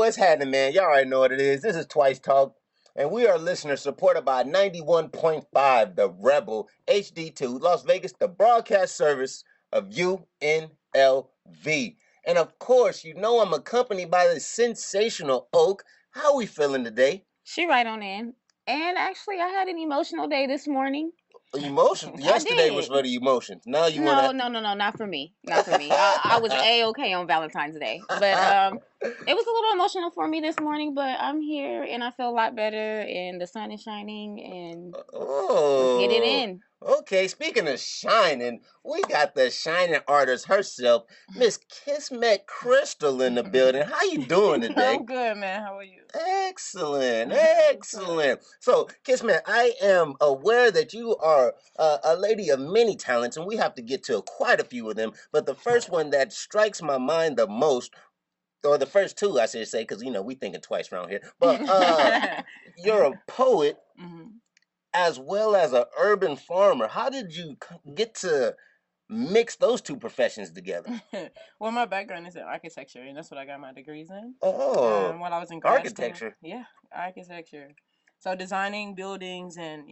what's happening, man? Y'all already know what it is. This is Twice Talk, and we are listeners supported by 91.5, the Rebel HD2, Las Vegas, the broadcast service of UNLV. And of course, you know I'm accompanied by the sensational Oak. How we feeling today? She right on in. And actually, I had an emotional day this morning. Emotions. I Yesterday was did. for the emotions. Now you No, want no, no, no, not for me. Not for me. I was A-okay on Valentine's Day. But it was a little emotional for me this morning, but I'm here and I feel a lot better and the sun is shining and let's get it in. Okay, speaking of shining, we got the shining artist herself, Miss KisMet Krystle in the building. How you doing today? I'm good, man. How are you? Excellent, excellent. So, KisMet, I am aware that you are a lady of many talents, and we have to get to quite a few of them. But the first one that strikes my mind the most, or the first two, I should say, because we thinking twice around here. But you're a poet as well as an urban farmer. How did you get to mix those two professions together? Well, my background is in architecture, and that's what I got my degrees in. Oh, While I was in grad architecture. school, yeah, architecture. So designing buildings and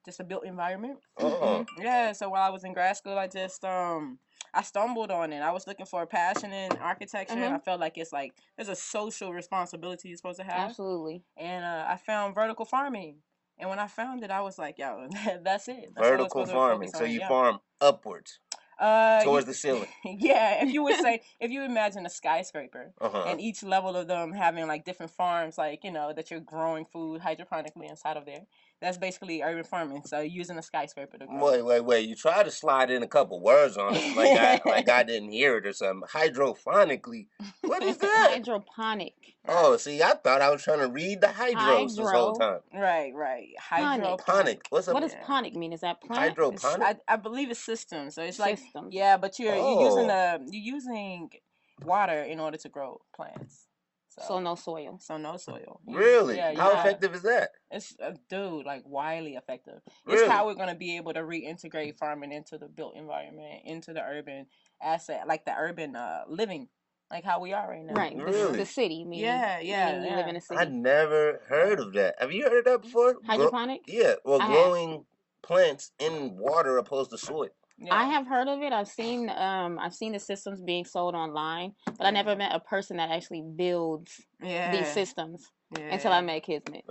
just a built environment. Oh, Yeah. So while I was in grad school, I just I stumbled on it. I was looking for a passion in architecture. I felt like it's like there's a social responsibility you're supposed to have. Absolutely. And I found vertical farming. And when I found it, I was like, yo, that's it. That's vertical farming. So you farm upwards towards the ceiling. Yeah, if you imagine a skyscraper and each level of them having like different farms, like, that you're growing food hydroponically inside of there. That's basically urban farming. So using a skyscraper to grow. Wait. You tried to slide in a couple words on it like I didn't hear it or something. Hydrophonically. What is that? Hydroponic. Oh, see, I thought I was trying to read the hydros this whole time. Right. Hydroponic. What does ponic mean? Is that plant? Hydroponic? I believe it's systems. So it's Systems. like, yeah, but you're using water in order to grow plants. So no soil. Really? Yeah. How effective is that? It's like wildly effective. Really? It's how we're gonna be able to reintegrate farming into the built environment, into the urban asset, like the urban living, like how we are right now. Right. Really? The city. Meaning you live in a city. I never heard of that. Have you heard of that before? Hydroponic? Yeah. Well, growing plants in water opposed to soil. Yeah. I have heard of it. I've seen the systems being sold online, but I never met a person that actually builds these systems until I met KisMet.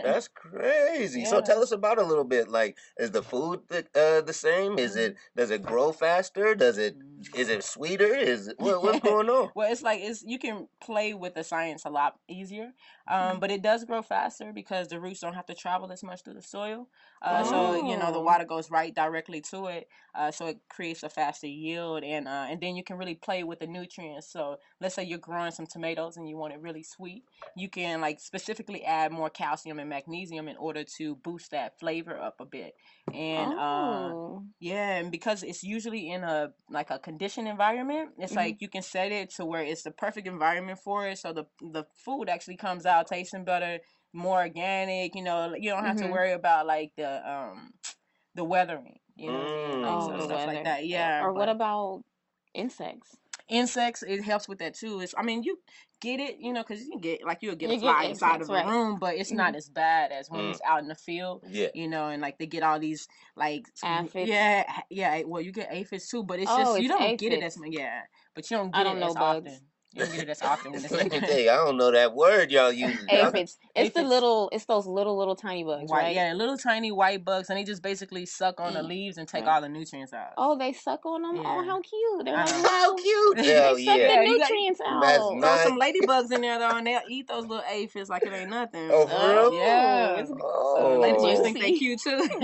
That's crazy. Yeah. So tell us about it a little bit. Like, is the food the same? Does it grow faster? Is it sweeter? What's going on? Well, it's you can play with the science a lot easier, but it does grow faster because the roots don't have to travel as much through the soil. So the water goes right directly to it. So it creates a faster yield, and then you can really play with the nutrients. So let's say you're growing some tomatoes and you want it really sweet, you can like specifically add more calcium and magnesium in order to boost that flavor up a bit. And and because it's usually in a conditioned environment, it's like you can set it to where it's the perfect environment for it. So the food actually comes out tasting better, more organic. You don't have to worry about like the weathering. Stuff like that. Yeah. Or what about insects? Insects, it helps with that too. You get it, because you can you'll get a fly inside of a room, but it's not as bad as when it's out in the field. Yeah. And like they get all these like aphids. Yeah. Well, you get aphids too, but it's just you don't get it as much. Yeah, but you don't get it as often. You don't get it as often when it's Let me tell you, I don't know that word y'all use. Aphids. It's those little tiny bugs, right? Yeah, little tiny white bugs, and they just basically suck on the leaves and take all the nutrients out. Oh, they suck on them? Yeah. Oh, how cute. They're like, how cute. They suck the nutrients out. Throw some ladybugs in there, though, and they'll eat those little aphids like it ain't nothing. Oh, for real? Yeah. So ladybugs think they cute, too. But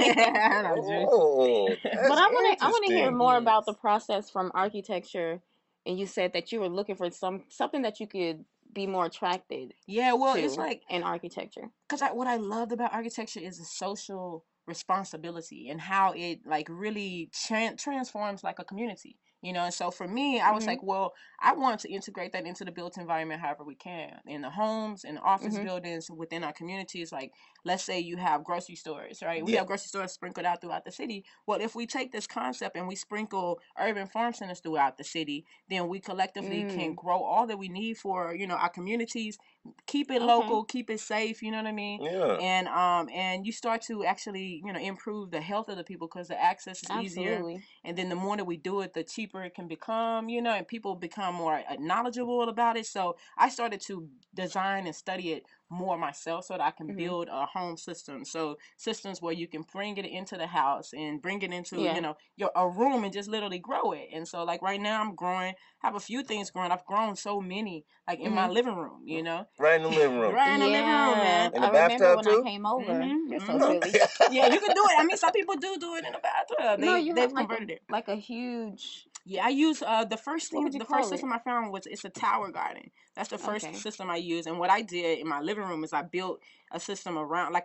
I want to hear more about the process from architecture. And you said that you were looking for something that you could be more attracted. Yeah, well, it's like in architecture. Because what I loved about architecture is the social responsibility and how it like really transforms like a community. You know, and so for me, I was like, well, I want to integrate that into the built environment however we can, in the homes, in the office buildings, within our communities. Like, let's say you have grocery stores, right? We have grocery stores sprinkled out throughout the city. Well, if we take this concept and we sprinkle urban farm centers throughout the city, then we collectively can grow all that we need for, you know, our communities, keep it local, keep it safe, you know what I mean? Yeah. And you start to actually, you know, improve the health of the people because the access is easier. And then the more that we do it, the cheaper it can become, you know, and people become more knowledgeable about it. So I started to design and study it more myself so that I can build a home system. So systems where you can bring it into the house and bring it into, you know, a room and just literally grow it. And so like right now I'm growing, have a few things growing. I've grown so many, like in my living room, you know. Right in the living room. Right in the living room, man. In the I remember bathtub when too? I came over. You're so silly. Yeah, you can do it. I mean, some people do it in the bathtub. No, you They've have like converted it. like a huge. Yeah, I use the first What thing, would you the call first it? system I found was it's a tower garden. That's the first system I used. And what I did in my living room is I built a system around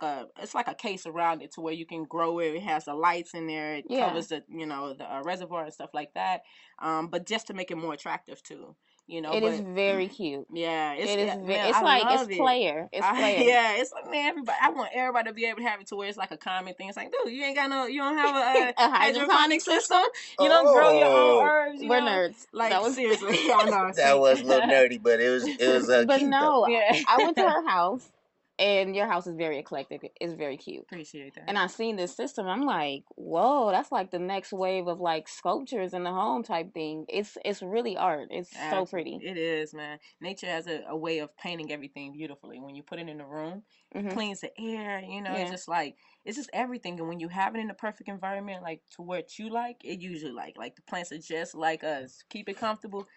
it's like a case around it to where you can grow it. It has the lights in there. It covers the, you know, the reservoir and stuff like that. But just to make it more attractive too. You know, It but is very cute. yeah, It is. man, It's I like it's love it. player. It's player. Yeah, it's like, man, everybody. I want everybody to be able to have it to where it's like a common thing. It's like, dude, you ain't got no, you don't have a, A hydroponic hydroponic system. You don't grow your own herbs. You We're know, nerds. like That was seriously, I know. That was a little nerdy, but it was but cute though. no, Yeah. I went to her house, and your house is very eclectic. It's very cute. Appreciate that. And I seen this system. I'm like, whoa, that's like the next wave of like sculptures in the home type thing. It's really art. It's so pretty. It is, man. Nature has a way of painting everything beautifully. When you put it in the room, cleans the air. You know, it's just like it's just everything. And when you have it in the perfect environment, like to what you like, it usually like the plants are just like us. Keep it comfortable.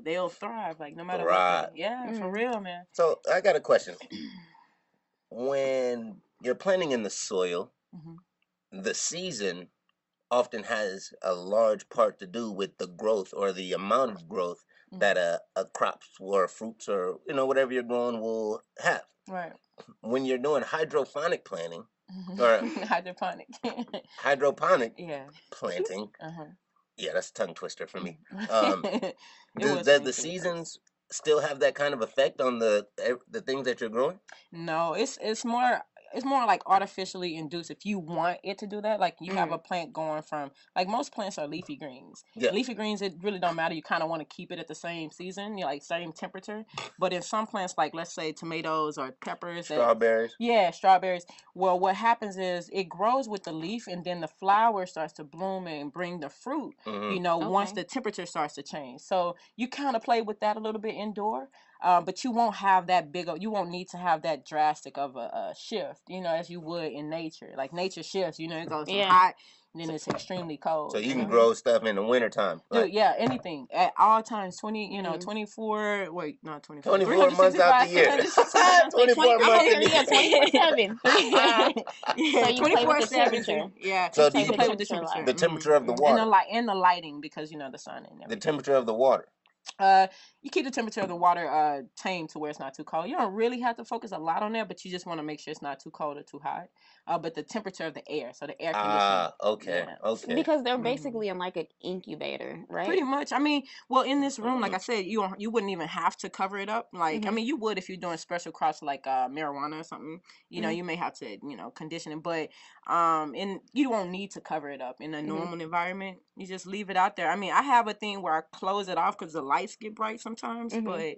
They'll thrive like no matter what. Yeah, for real, man. So I got a question. When you're planting in the soil, the season often has a large part to do with the growth or the amount of growth that a crops or fruits or, you know, whatever you're growing will have. Right. When you're doing hydroponic planting or hydroponic planting, yeah, that's a tongue twister for me. Does the seasons still have that kind of effect on the things that you're growing? No, it's more like artificially induced if you want it to do that. Like you have a plant going from, like most plants are leafy greens. Yeah. Leafy greens, it really don't matter. You kind of want to keep it at the same season, you know, like same temperature. But in some plants, like let's say tomatoes or peppers, strawberries. Strawberries. Well, what happens is it grows with the leaf, and then the flower starts to bloom and bring the fruit. You know, once the temperature starts to change. So you kind of play with that a little bit indoor. But you won't have that you won't need to have that drastic of a shift, you know, as you would in nature. Like nature shifts, you know, it goes from hot and then it's extremely cold. So you can grow stuff in the wintertime. Dude, yeah, anything. At all times, 24, wait, not 24. 24 months out the year. 24 months. Yeah, 24/7. Yeah, so you play with the 24/7. temperature. Yeah, so you can play with the temperature. The temperature of the water. And the lighting, because, you know, the sun and everything. The temperature of the water. You keep the temperature of the water tame to where it's not too cold. You don't really have to focus a lot on that, but you just want to make sure it's not too cold or too hot. But the temperature of the air, so the air conditioning. Okay. Because they're basically in like an incubator, right? Pretty much. I mean, well, in this room, like I said, you wouldn't even have to cover it up. Like, I mean, you would if you're doing special crops like marijuana or something. You know, you may have to, you know, condition it, but and you won't need to cover it up in a normal environment. You just leave it out there. I mean, I have a thing where I close it off because the lights get bright sometimes, but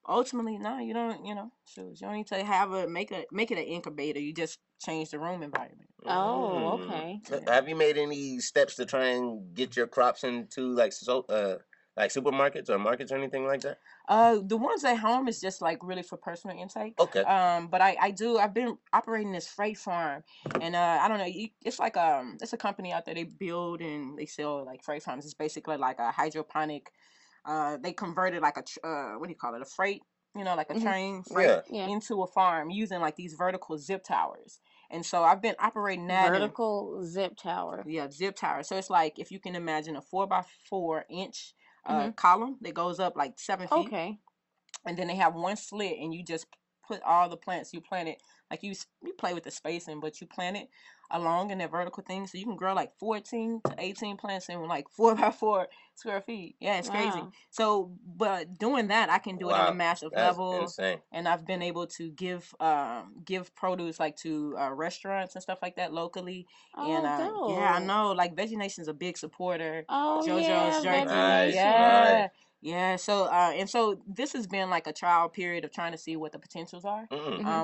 ultimately, no, you don't. You know, you don't need to have make it an incubator. You just change the room environment. Oh, okay. Have you made any steps to try and get your crops into like supermarkets or markets or anything like that? The ones at home is just like really for personal intake. Okay. But I've been operating this freight farm, and I don't know, it's like it's a company out there. They build and they sell like freight farms. It's basically like a hydroponic. They converted like what do you call it? A freight, you know, like a train freight into a farm using like these vertical zip towers. And so I've been operating that vertical zip tower. Yeah, zip tower. So it's like if you can imagine a 4x4 inch column that goes up like 7 feet. Okay. And then they have one slit, and you just put all the plants you planted like you play with the spacing, but you plant it along in that vertical thing, so you can grow like 14 to 18 plants in like 4 by 4 square feet. Yeah, it's crazy. So, but doing that, I can do it on a massive that's level. Insane. And I've been able to give produce like to restaurants and stuff like that locally. And yeah, I know, like Veggie Nation's a big supporter. JoJo's Jerky. Nice, Yeah. nice. Yeah, so and so this has been like a trial period of trying to see what the potentials are.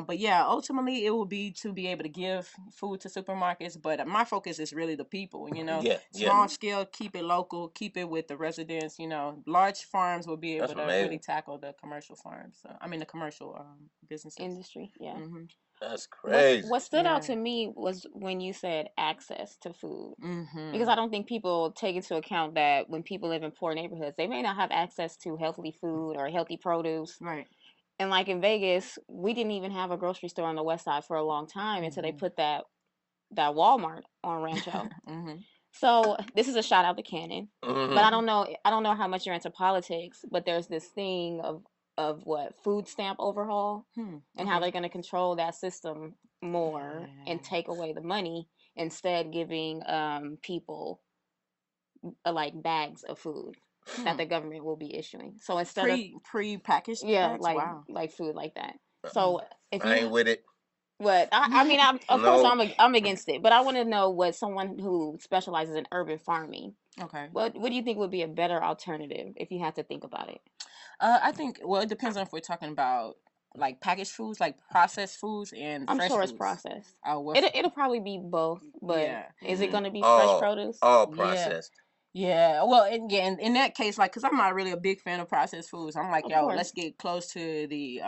But yeah, ultimately it will be to be able to give food to supermarkets. But my focus is really the people. You know, small scale, keep it local, keep it with the residents. You know, large farms will be able to really tackle the commercial farms. I mean, the commercial businesses. Industry. Yeah. That's crazy. What stood out to me was when you said access to food. Because I don't think people take into account that when people live in poor neighborhoods, they may not have access to healthy food or healthy produce. Right. And like in Vegas, we didn't even have a grocery store on the west side for a long time until they put that Walmart on Rancho. So this is a shout out to Cannon. But I don't know how much you're into politics, but there's this thing of what food stamp overhaul and how they're going to control that system more and take away the money, instead giving people like bags of food that the government will be issuing. So instead of pre-packaged bags? like food like that. So if I ain't with it. What I mean, of course I'm against it, but I want to know what someone who specializes in urban farming. Okay. What do you think would be a better alternative if you had to think about it? I think it depends on if we're talking about like packaged foods, like processed foods, and I'm fresh sure foods. It's processed. Well, it'll probably be both, but is it going to be all, fresh produce? All processed. Yeah, well, in that case, like, cause I'm not really a big fan of processed foods. I'm like, yo, let's get close to the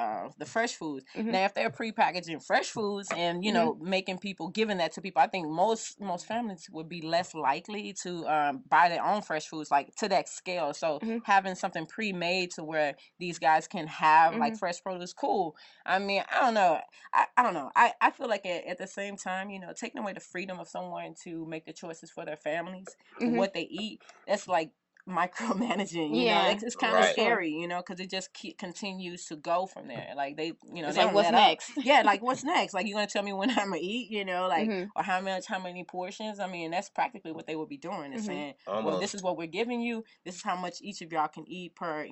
fresh foods. Now, if they're prepackaging fresh foods and you know making people giving that to people, I think most families would be less likely to buy their own fresh foods like to that scale. So having something pre-made to where these guys can have like fresh produce, cool. I mean, I don't know. I don't know. I feel like at the same time, you know, taking away the freedom of someone to make the choices for their families, what they eat, that's like micromanaging, you know. It's kind of scary, you know, because it just continues to go from there. Like they, you know, it's they like, what's next? Yeah, like what's next? Like, you gonna tell me when I'm gonna eat, you know, like or how many portions? I mean, that's practically what they would be doing. Is saying, well, this is what we're giving you. This is how much each of y'all can eat per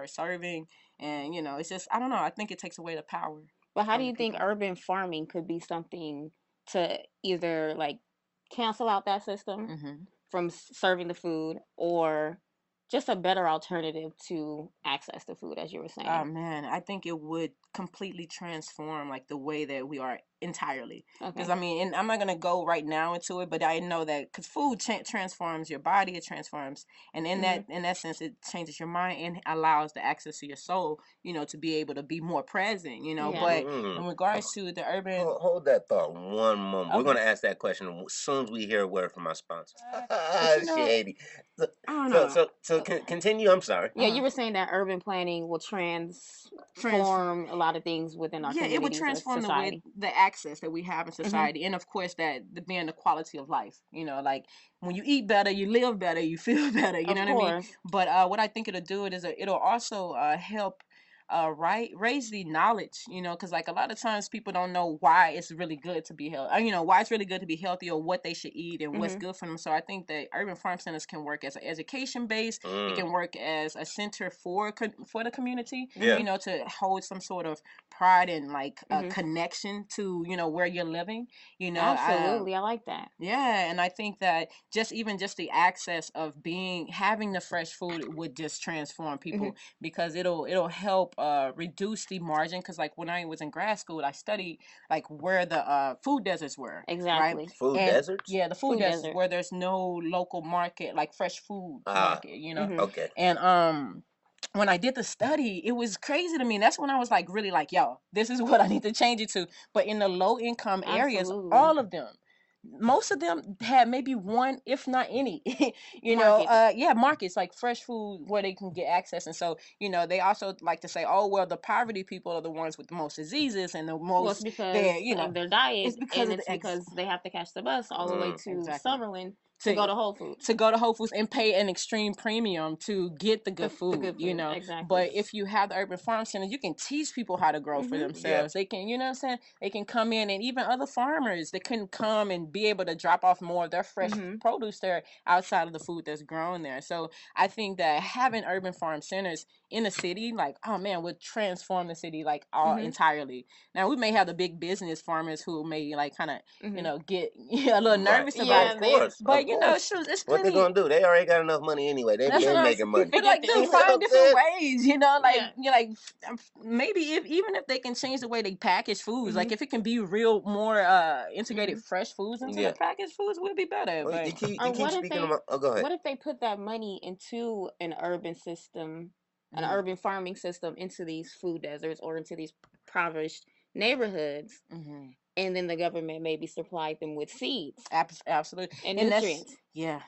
serving, and you know, it's just, I don't know. I think it takes away the power. But how do you think urban farming could be something to either like cancel out that system from serving the food, or just a better alternative to access to food, as you were saying? Oh man, I think it would completely transform like the way that we are entirely. Because I mean, and I'm not gonna go right now into it, but I know that because food transforms your body, it transforms, and in that sense, it changes your mind and allows the access to your soul, you know, to be able to be more present, you know. But in regards to the urban, hold that thought one moment. We're gonna ask that question as soon as we hear a word from our sponsor. Shady. So continue. I'm sorry. Yeah, you were saying that urban planning will transform a lot of things within our communities. It would transform the access that we have in society, and of course being the quality of life. You know, like when you eat better, you live better, you feel better. You know what I mean? But what I think it'll do is it'll also help raise the knowledge, you know, because like a lot of times people don't know why it's really good to be healthy, you know, why it's really good to be healthy, or what they should eat and what's good for them. So I think that urban farm centers can work as an education base. It can work as a center for the community, you know, to hold some sort of pride and like a connection to, you know, where you're living, you know. Absolutely. I like that. Yeah, and I think that just the access of having the fresh food would just transform people, because it'll help reduce the margin. Because like when I was in grad school, I studied like where the food deserts were. Exactly. Right? Food deserts? Yeah, the food deserts where there's no local market, like fresh food market, you know. Okay. And when I did the study, it was crazy to me. That's when I was like, really like, yo, this is what I need to change it to. But in the low income areas, all of them, most of them had maybe one, if not any, markets like fresh food where they can get access. And so, you know, they also like to say, oh, well, the poverty people are the ones with the most diseases and the most, because of their diet, because they have to catch the bus all the way to Summerlin to go to Whole Foods. To go to Whole Foods and pay an extreme premium to get the good food, the good food, you know. exactly. But if you have the urban farm center, you can teach people how to grow for themselves. They can, you know what I'm saying? They can come in, and even other farmers, they can come and be able to drop off more of their fresh produce there outside of the food that's grown there. So I think that having urban farm centers in a city, like, oh man, would transform the city like all entirely. Now we may have the big business farmers who may like kind of you know get a little nervous about it. Of course, but you know, shoot, it's what they plenty. gonna do? They already got enough money anyway. They've been making money. But like, dude, find different ways. You know, like you like maybe even if they can change the way they package foods, like if it can be real more integrated fresh foods into the packaged foods, would be better. Well, but you keep speaking about. Oh, go ahead. What if they put that money into an urban system, an urban farming system, into these food deserts or into these impoverished neighborhoods? And then the government maybe supplied them with seeds, absolutely, and nutrients.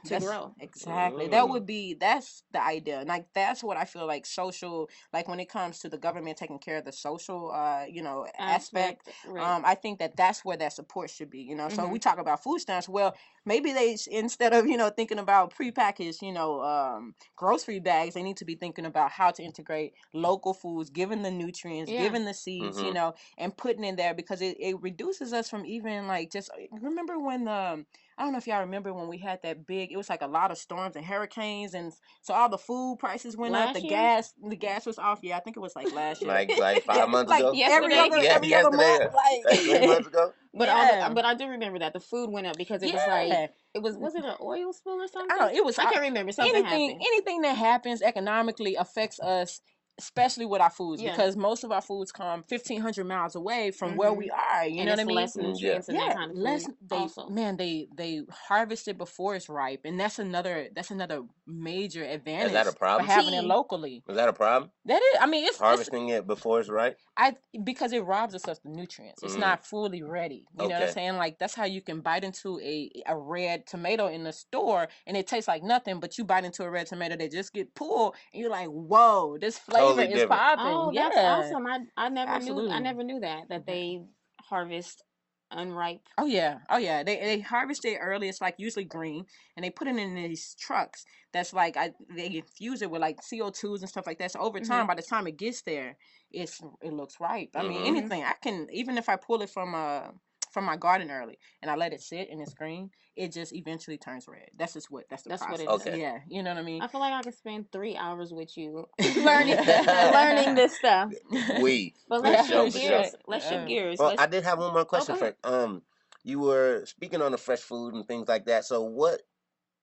To grow. Exactly. That's the idea. Like that's what I feel like social, like when it comes to the government taking care of the social you know, aspect. I think that's where that support should be, you know. So we talk about food stamps. Well, maybe they, instead of, you know, thinking about prepackaged, you know, grocery bags, they need to be thinking about how to integrate local foods, given the nutrients, given the seeds, you know, and putting in there, because it reduces us from even like just remember when I don't know if y'all remember when we had that big, it was like a lot of storms and hurricanes, and so all the food prices went up. The gas was off. Yeah, I think it was like last year. like 5 months ago. Every other month, like 3 months ago. But but I do remember that the food went up because it was like was it an oil spill or something? I can't remember. Something happened. Anything that happens economically affects us, especially with our foods, because most of our foods come 1,500 miles away from where we are. You know what I mean? Less nutrients and that kind of food. They harvest it before it's ripe, and that's another major advantage. Is that a problem? For having it locally. Is that a problem? That is. I mean, it's harvesting it before it's ripe. Because it robs us of the nutrients. It's not fully ready. You know what I'm saying? Like that's how you can bite into a red tomato in the store and it tastes like nothing, but you bite into a red tomato that just get pulled and you're like, whoa, this flavor is popping. Oh, that's awesome. I never knew that they harvest unripe. Oh yeah. They harvest it early. It's like usually green, and they put it in these trucks. That's like they infuse it with like CO2s and stuff like that. So over time, by the time it gets there, it looks ripe. I mean, anything I can, even if I pull it from my garden early and I let it sit and it's green, it just eventually turns red. That's the process. What it is. Okay. Yeah, you know what I mean? I feel like I could spend 3 hours with you learning this stuff. But let's shift gears. Let's shift gears. Well, I did have one more question for you were speaking on the fresh food and things like that. So what,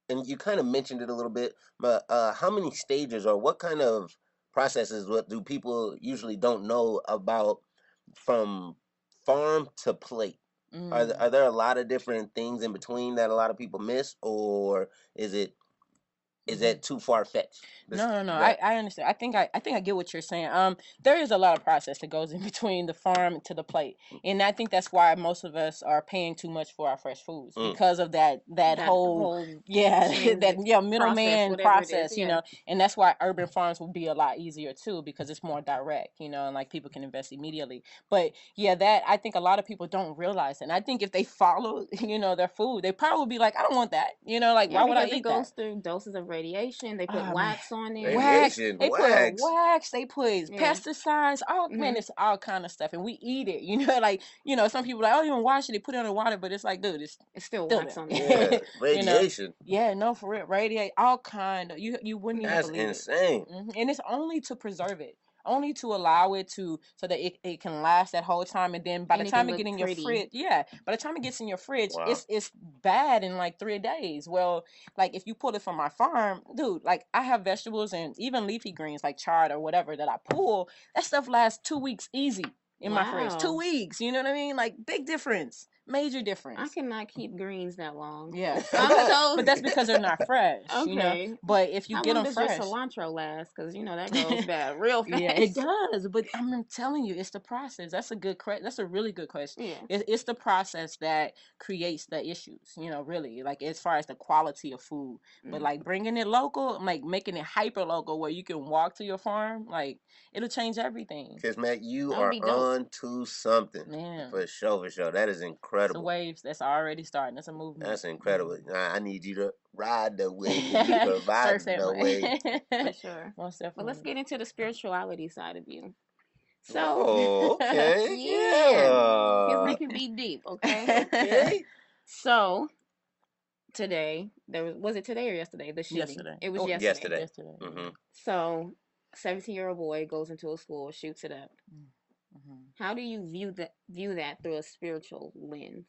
and you kind of mentioned it a little bit, but how many stages or what kind of processes what do people usually don't know about from farm to plate? Are there a lot of different things in between that a lot of people miss, or is that too far fetched? No. I understand. I think I get what you're saying. There is a lot of process that goes in between the farm to the plate, and I think that's why most of us are paying too much for our fresh foods because of that whole middleman process, you know. And that's why urban farms will be a lot easier too, because it's more direct, you know, and like people can invest immediately. But yeah, that I think a lot of people don't realize, and I think if they follow, you know, their food, they probably would be like, I don't want that, you know, like why would I eat that? It goes through doses of radiation. They put wax on it. They put wax. They put pesticides. Man, it's all kind of stuff, and we eat it. You know, like, you know, some people are like, oh, you don't wash it. They put it on the water, but it's like, dude, it's still wax on it. Radiation. You know? Yeah, no, for real, radiate all kind of. You wouldn't even believe it. That's insane. And it's only to preserve it. Only to allow it to, so that it can last that whole time, and then by the time it gets in your fridge, by the time it gets in your fridge, it's bad in like 3 days. Well, like if you pull it from my farm, dude, like I have vegetables and even leafy greens like chard or whatever that I pull, that stuff lasts 2 weeks easy in my fridge. 2 weeks, you know what I mean? Like big difference. Major difference. I cannot keep greens that long. Yeah. But that's because they're not fresh. Okay. You know? But if you get them fresh. How long does your cilantro last? Because, you know, that goes bad real fast. Yeah, it does. But I'm telling you, it's the process. That's a really good question. Yeah. It's the process that creates the issues, you know, really. Like as far as the quality of food. But like bringing it local, like making it hyper local where you can walk to your farm, like it'll change everything. KisMet, you are on to something. Man. For sure. That is incredible. incredible. It's waves that's already starting. It's a movement. That's incredible. I need you to ride the wave because you can ride the wave. For sure. Most definitely. Well, let's get into the spirituality side of you. So, oh, okay. yeah. Because we can be deep, okay? Okay. So, today, was it today or yesterday? The shooting. Yesterday. It was yesterday. Yesterday. Mm-hmm. So, 17-year-old boy goes into a school, shoots it up. Mm-hmm. How do you view that through a spiritual lens?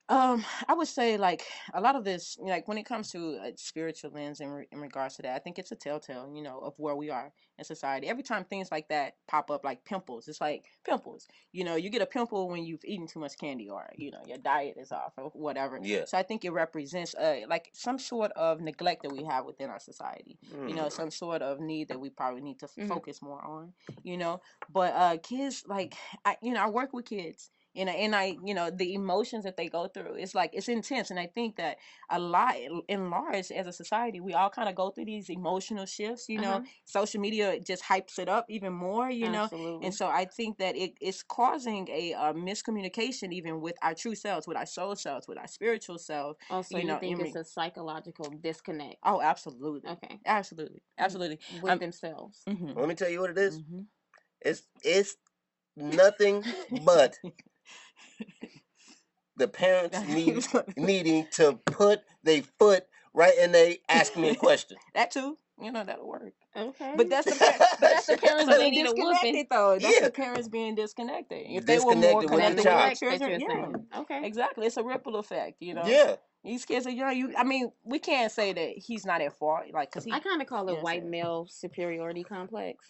I would say like a lot of this, like when it comes to a spiritual lens in regards to that, I think it's a telltale, of where we are in society. Every time things like that pop up, like pimples, it's like pimples. You get a pimple when you've eaten too much candy or your diet is off or whatever. Yeah. So I think it represents like some sort of neglect that we have within our society. Some sort of need that we probably need to focus more on. But kids like I work with kids. And I, the emotions that they go through, it's like, it's intense. And I think that a lot, in large, as a society, we all kind of go through these emotional shifts, social media just hypes it up even more, Absolutely. And so I think that it's causing a miscommunication even with our true selves, with our soul selves, with our spiritual self. Also, you think it's a psychological disconnect? Oh, absolutely. Okay. Absolutely. With themselves. Let me tell you what it is. It's nothing but the parents needing to put their foot right and they ask me a question. That too. That'll work. Okay. But that's the parents being disconnected, though. That's the parents being disconnected. If they were more connected with their children, okay. Exactly. It's a ripple effect, Yeah. These kids are young. I mean, we can't say that he's not at fault, like, because I kind of call it white male superiority complex.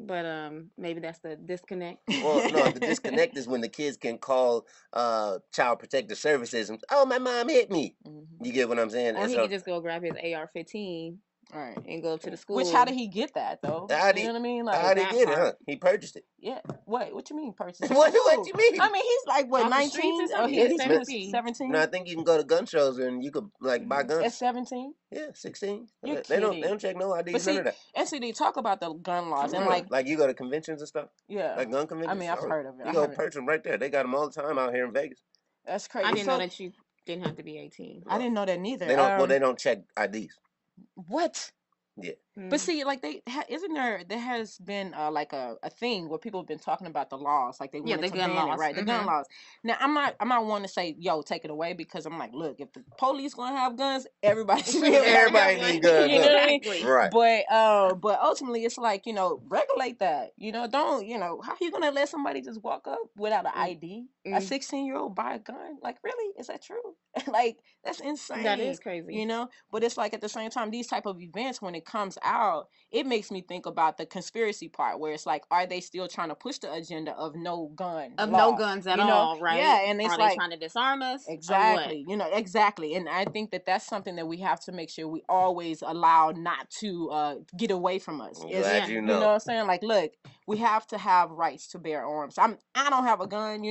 But maybe that's the disconnect. Well, no, the disconnect is when the kids can call child protective services and, oh, my mom hit me. You get what I'm saying? Or he could just go grab his AR-15 and go up to the school. Which, how did he get that, though? You know what I mean? Like, how did he get it, huh? He purchased it. Yeah. What you mean purchased? What you mean? I mean, he's like, what, 19? Oh, he's 17? No, I think you can go to gun shows and you could, like, buy guns. At 17? Yeah, 16. You're they kidding. don't check no IDs, none of that. And see, they talk about the gun laws and like you go to conventions and stuff. Yeah, like gun conventions. I mean, I've heard of it. You go purchase them right there. They got them all the time out here in Vegas. That's crazy. I didn't know that you didn't have to be 18. I didn't know that neither. They don't. Well, they don't check IDs. What? Yeah. But see, like isn't there has been like a thing where people have been talking about the laws, like they wanted to ban it, right? The gun laws. Now I'm not wanting to say, yo, take it away, because I'm like, look, if the police gonna have guns, everybody need guns. You know what I mean? Right. But ultimately it's like, regulate that. Don't, how you gonna let somebody just walk up without an ID? A 16-year-old buy a gun? Like, really? Is that true? Like, that's insane. That is crazy. But it's like, at the same time, these type of events, when it comes out, it makes me think about the conspiracy part, where it's like, are they still trying to push the agenda of no gun law? No guns at all, right? Yeah, and it's are like, they trying to disarm us? Exactly. Exactly. And I think that that's something that we have to make sure we always allow not to get away from us. I'm glad you know. You know what I'm saying? Like, look, we have to have rights to bear arms. I don't have a gun,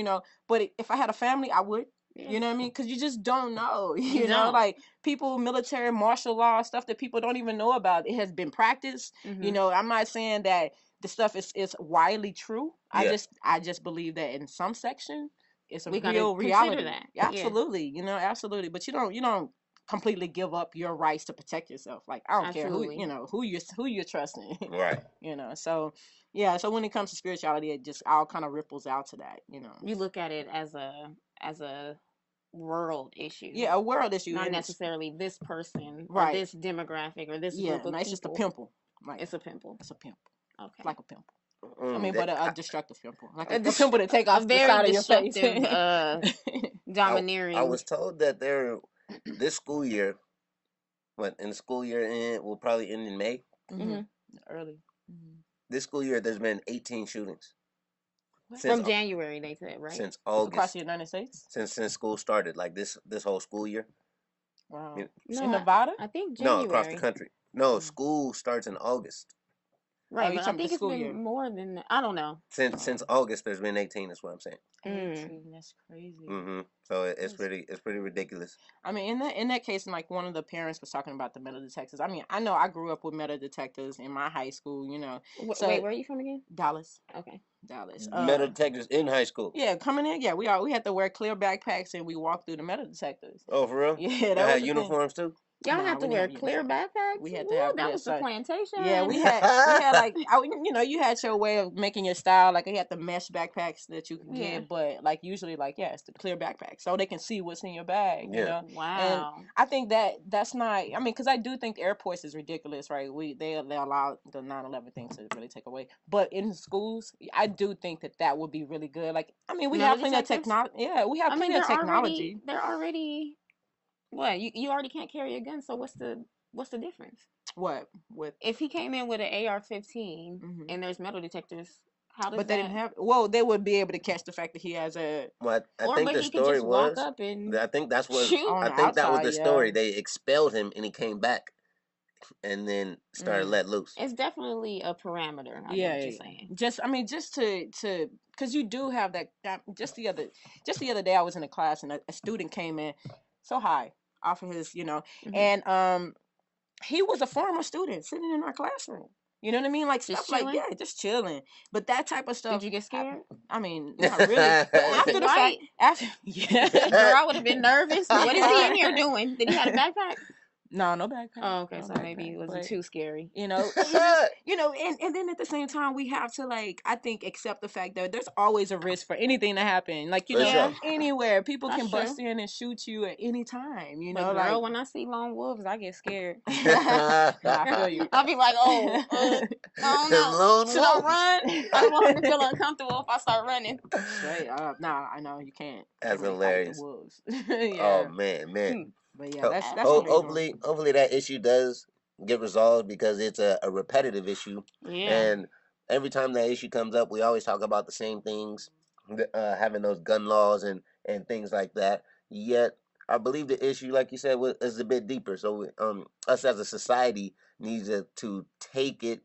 but if I had a family, I would. Yeah. You know what I mean? Because you just don't know. You know, like people, military, martial law, stuff that people don't even know about. It has been practiced. I'm not saying that the stuff is widely true. Yeah. I just believe that in some section, it's a real reality. That. Absolutely. Yeah. Absolutely. But you don't completely give up your rights to protect yourself. Like, I don't care who you're trusting. Right. So yeah. So when it comes to spirituality, it just all kind of ripples out to that. You look at it as a world issue. Yeah, a world issue. Not necessarily this person or this demographic or this group of people. It's just a pimple. Like, it's a pimple. It's a pimple. Okay. It's like a pimple. I mean, but a destructive pimple. Like a pimple to take off the side of your face. Domineering. I was told that this school year, in the school year will probably end in May. Early. This school year, there's been 18 shootings. From January, they said, right? Since August. Across the United States? Since school started, like this whole school year. Wow. In Nevada? I think January. No, across the country. No, school starts in August. Right, but I think it's been more than that. I don't know. Since August, there's been 18. That's what I'm saying. 18, that's crazy. So it's pretty ridiculous. I mean, in that case, like one of the parents was talking about the metal detectors. I mean, I know I grew up with metal detectors in my high school. So, wait, where are you from again? Dallas. Okay. Dallas. Metal detectors in high school. Yeah, coming in. Yeah, we had to wear clear backpacks and we walked through the metal detectors. Oh, for real? Yeah, that Y'all was had the uniforms too? Y'all Nah, have to we didn't wear have clear uniforms. backpacks. We had to Woo, have that was the so, plantation. Yeah, we had like you had your way of making your style. Like you had the mesh backpacks that you could get, but like usually like it's the clear backpack so they can see what's in your bag. You know. Wow. And I think that's not. I mean, because I do think airports is ridiculous, right? They allow the 9/11 thing to really take away, but in schools, I do think that would be really good. Like I mean, we Metal have plenty of detectors? technology. Yeah, we have plenty of technology. They're already. What you already can't carry a gun, so what's the difference? What with if he came in with an AR-15 and there's metal detectors? How does But they didn't have. Well, they would be able to catch the fact that he has a. Well, I Or think but the he could story just walk was. up and I think that's what. shoot. On I the think that was outside, the story. yeah. They expelled him and he came back, and then started let loose. It's definitely a parameter. I get what you're saying. Just I mean, just to because you do have that. Just the other day, I was in a class and a student came in so high off of his, and he was a former student sitting in our classroom. You know what I mean? Like Just stuff like chilling? just chilling. But that type of stuff. Did you get scared? I mean, not really. But after the fact, after girl, I would have been nervous. What is he in here doing? Did he have a backpack? No backpack. Oh, okay. No So backpack, maybe it wasn't too scary. You know, and then at the same time, we have to I think accept the fact that there's always a risk for anything to happen. Like anywhere people can bust in and shoot you at any time. You know, but girl, when I see lone wolves, I get scared. I feel you. I'll be like, I don't know. Should I run? I don't want him to feel uncomfortable if I start running. Straight up. Nah, I know you can't. That's hilarious. The wolves. Oh man. But yeah, that's hopefully that issue does get resolved because it's a repetitive issue. Yeah. And every time that issue comes up, we always talk about the same things, having those gun laws and things like that. Yet, I believe the issue, like you said, is a bit deeper. So, us as a society needs to take it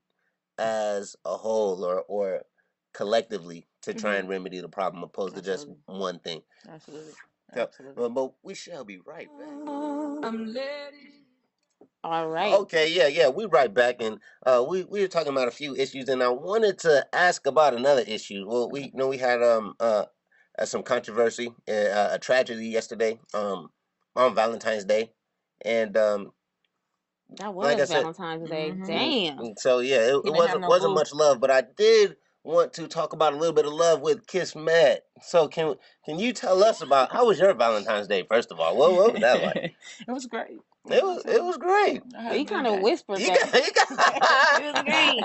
as a whole or collectively to try and remedy the problem, opposed to just one thing. Absolutely. But we shall be right back. All right. Okay, yeah, we right back, and we were talking about a few issues, and I wanted to ask about another issue. Well, we had some controversy, a tragedy yesterday, on Valentine's Day, and that was like I said, Valentine's Day. Damn. So yeah, it wasn't much love, but I did want to talk about a little bit of love with KisMet. So can you tell us about how was your Valentine's Day? First of all, what was that like? It was great. It was great. He kind of whispered that. It was great.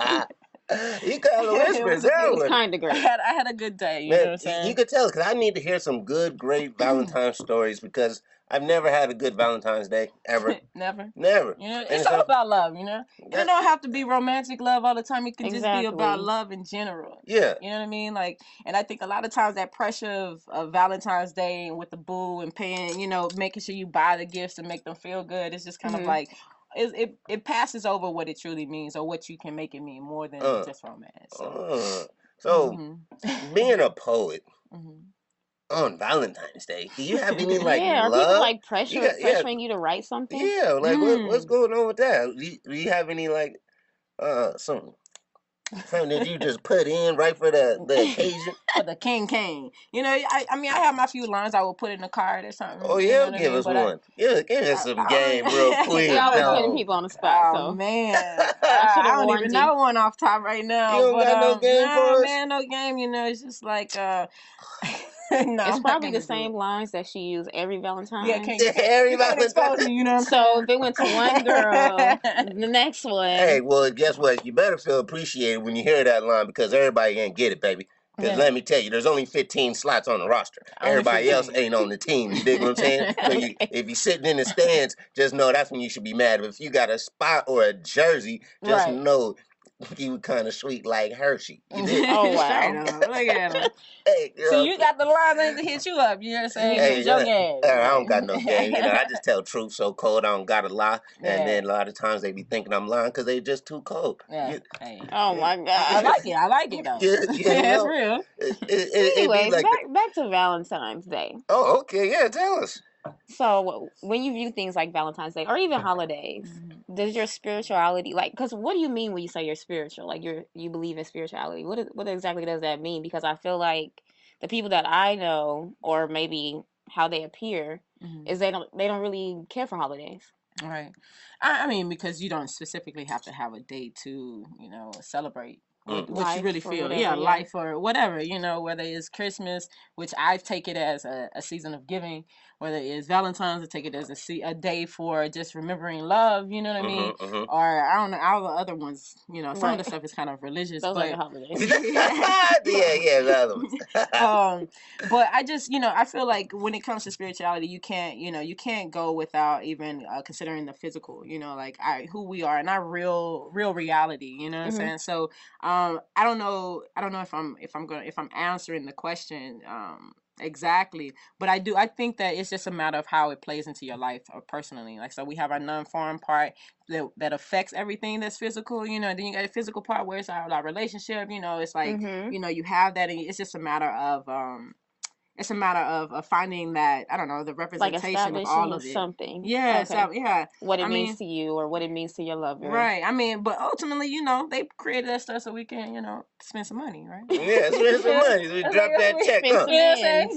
He kind of whispers. It was kind of great. I had a good day. You know what I'm saying? You could tell because I need to hear some great Valentine's stories because I've never had a good Valentine's Day ever. Never. You know, it's all about love. You know, it don't have to be romantic love all the time. It can just be about love in general. Yeah. You know what I mean? Like, and I think a lot of times that pressure of Valentine's Day and with the boo and paying, making sure you buy the gifts and make them feel good. It's just kind of like. It passes over what it truly means or what you can make it mean more than just romance. So being a poet on Valentine's Day, do you have any love? Are people pressuring you to write something? Yeah, like what's going on with that? Do you have any something that you just put in right for the occasion? For the king. I mean, I have my few lines I will put in the card or something. Oh yeah, give us one. Give us some game real quick. Y'all been putting people on the spot. Oh man, I don't even know one off top right now. You don't got no game for us? Man, no game. It's just like no, it's probably the same lines that she used every Valentine. Yeah, every Valentine. So if it went to one girl, the next one. Hey, well, guess what? You better feel appreciated when you hear that line because everybody can't get it, baby. Because let me tell you, there's only 15 slots on the roster. Everybody else ain't on the team. You dig what I'm saying? So if you're sitting in the stands, just know that's when you should be mad. But if you got a spot or a jersey, just know you kind of sweet like Hershey. Oh, wow. Look at him. Hey, so you got the lines ain't to hit you up. You know what I'm saying? Hey, I don't got no game. I just tell truth so cold I don't got to lie. And then a lot of times they be thinking I'm lying because they just too cold. Yeah. Oh, my God. I like it, though. It's real. Anyway, back to Valentine's Day. Oh, okay. Yeah, tell us. So when you view things like Valentine's Day or even holidays, does your spirituality, like, because what do you mean when you say you're spiritual? Like, you believe in spirituality. What exactly does that mean? Because I feel like the people that I know, or maybe how they appear, is they don't really care for holidays. Right. I mean, because you don't specifically have to have a date to, celebrate what you really feel. Whatever, life or whatever, whether it's Christmas, which I take it as a season of giving, whether it's Valentine's, I take it as a day for just remembering love, you know what I mean? Or I don't know, all the other ones, some of the stuff is kind of religious. Those but are the holidays. The other ones. But I just, I feel like when it comes to spirituality, you can't go without even considering the physical, like who we are and our real reality, you know what I'm saying? So I don't know if I'm answering the question exactly, but I think that it's just a matter of how it plays into your life personally. Like, so we have our non-foreign part that affects everything that's physical, then you got a physical part where it's our relationship, it's like, you have that, and it's just a matter of finding that, I don't know, the representation of all of it. Something. Yeah, okay. So yeah. What it means to you, or what it means to your lover. Right. I mean, but ultimately, they created that stuff so we can, spend some money, right? Yeah, spend some money. We drop that check. You know what I'm saying?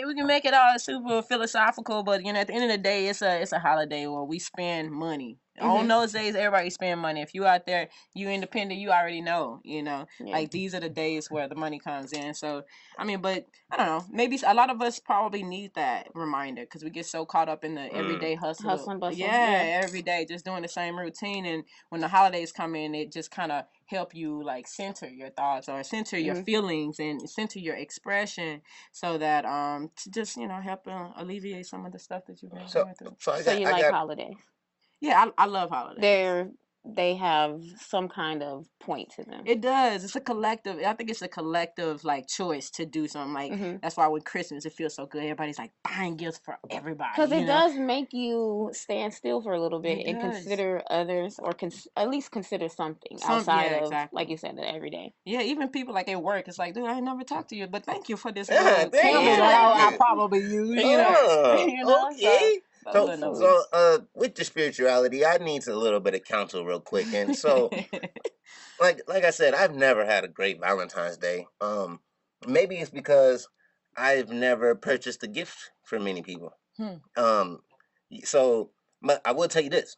We can make it all super philosophical, but at the end of the day, it's a holiday where we spend money. On those days, everybody spend money. If you out there, you independent, you already know, like these are the days where the money comes in. So, I mean, but I don't know. Maybe a lot of us probably need that reminder because we get so caught up in the everyday hustle and bustle. Yeah, every day, just doing the same routine. And when the holidays come in, it just kind of help you like center your thoughts or center your feelings and center your expression, so that to just help alleviate some of the stuff that you've been going through. So you like holidays? Yeah, I love holidays. They have some kind of point to them. It does. It's a collective. I think it's a collective like choice to do something. Like that's why with Christmas it feels so good. Everybody's like buying gifts for everybody. Because it does make you stand still for a little bit and consider others, or at least consider something outside of, like you said, the everyday. Yeah, even people like at work, it's like, dude, I ain't never talked to you, but thank you for this candle that I probably use. Okay. So, with the spirituality, I need a little bit of counsel real quick. And so, like I said, I've never had a great Valentine's Day. Maybe it's because I've never purchased a gift for many people. So, but I will tell you this.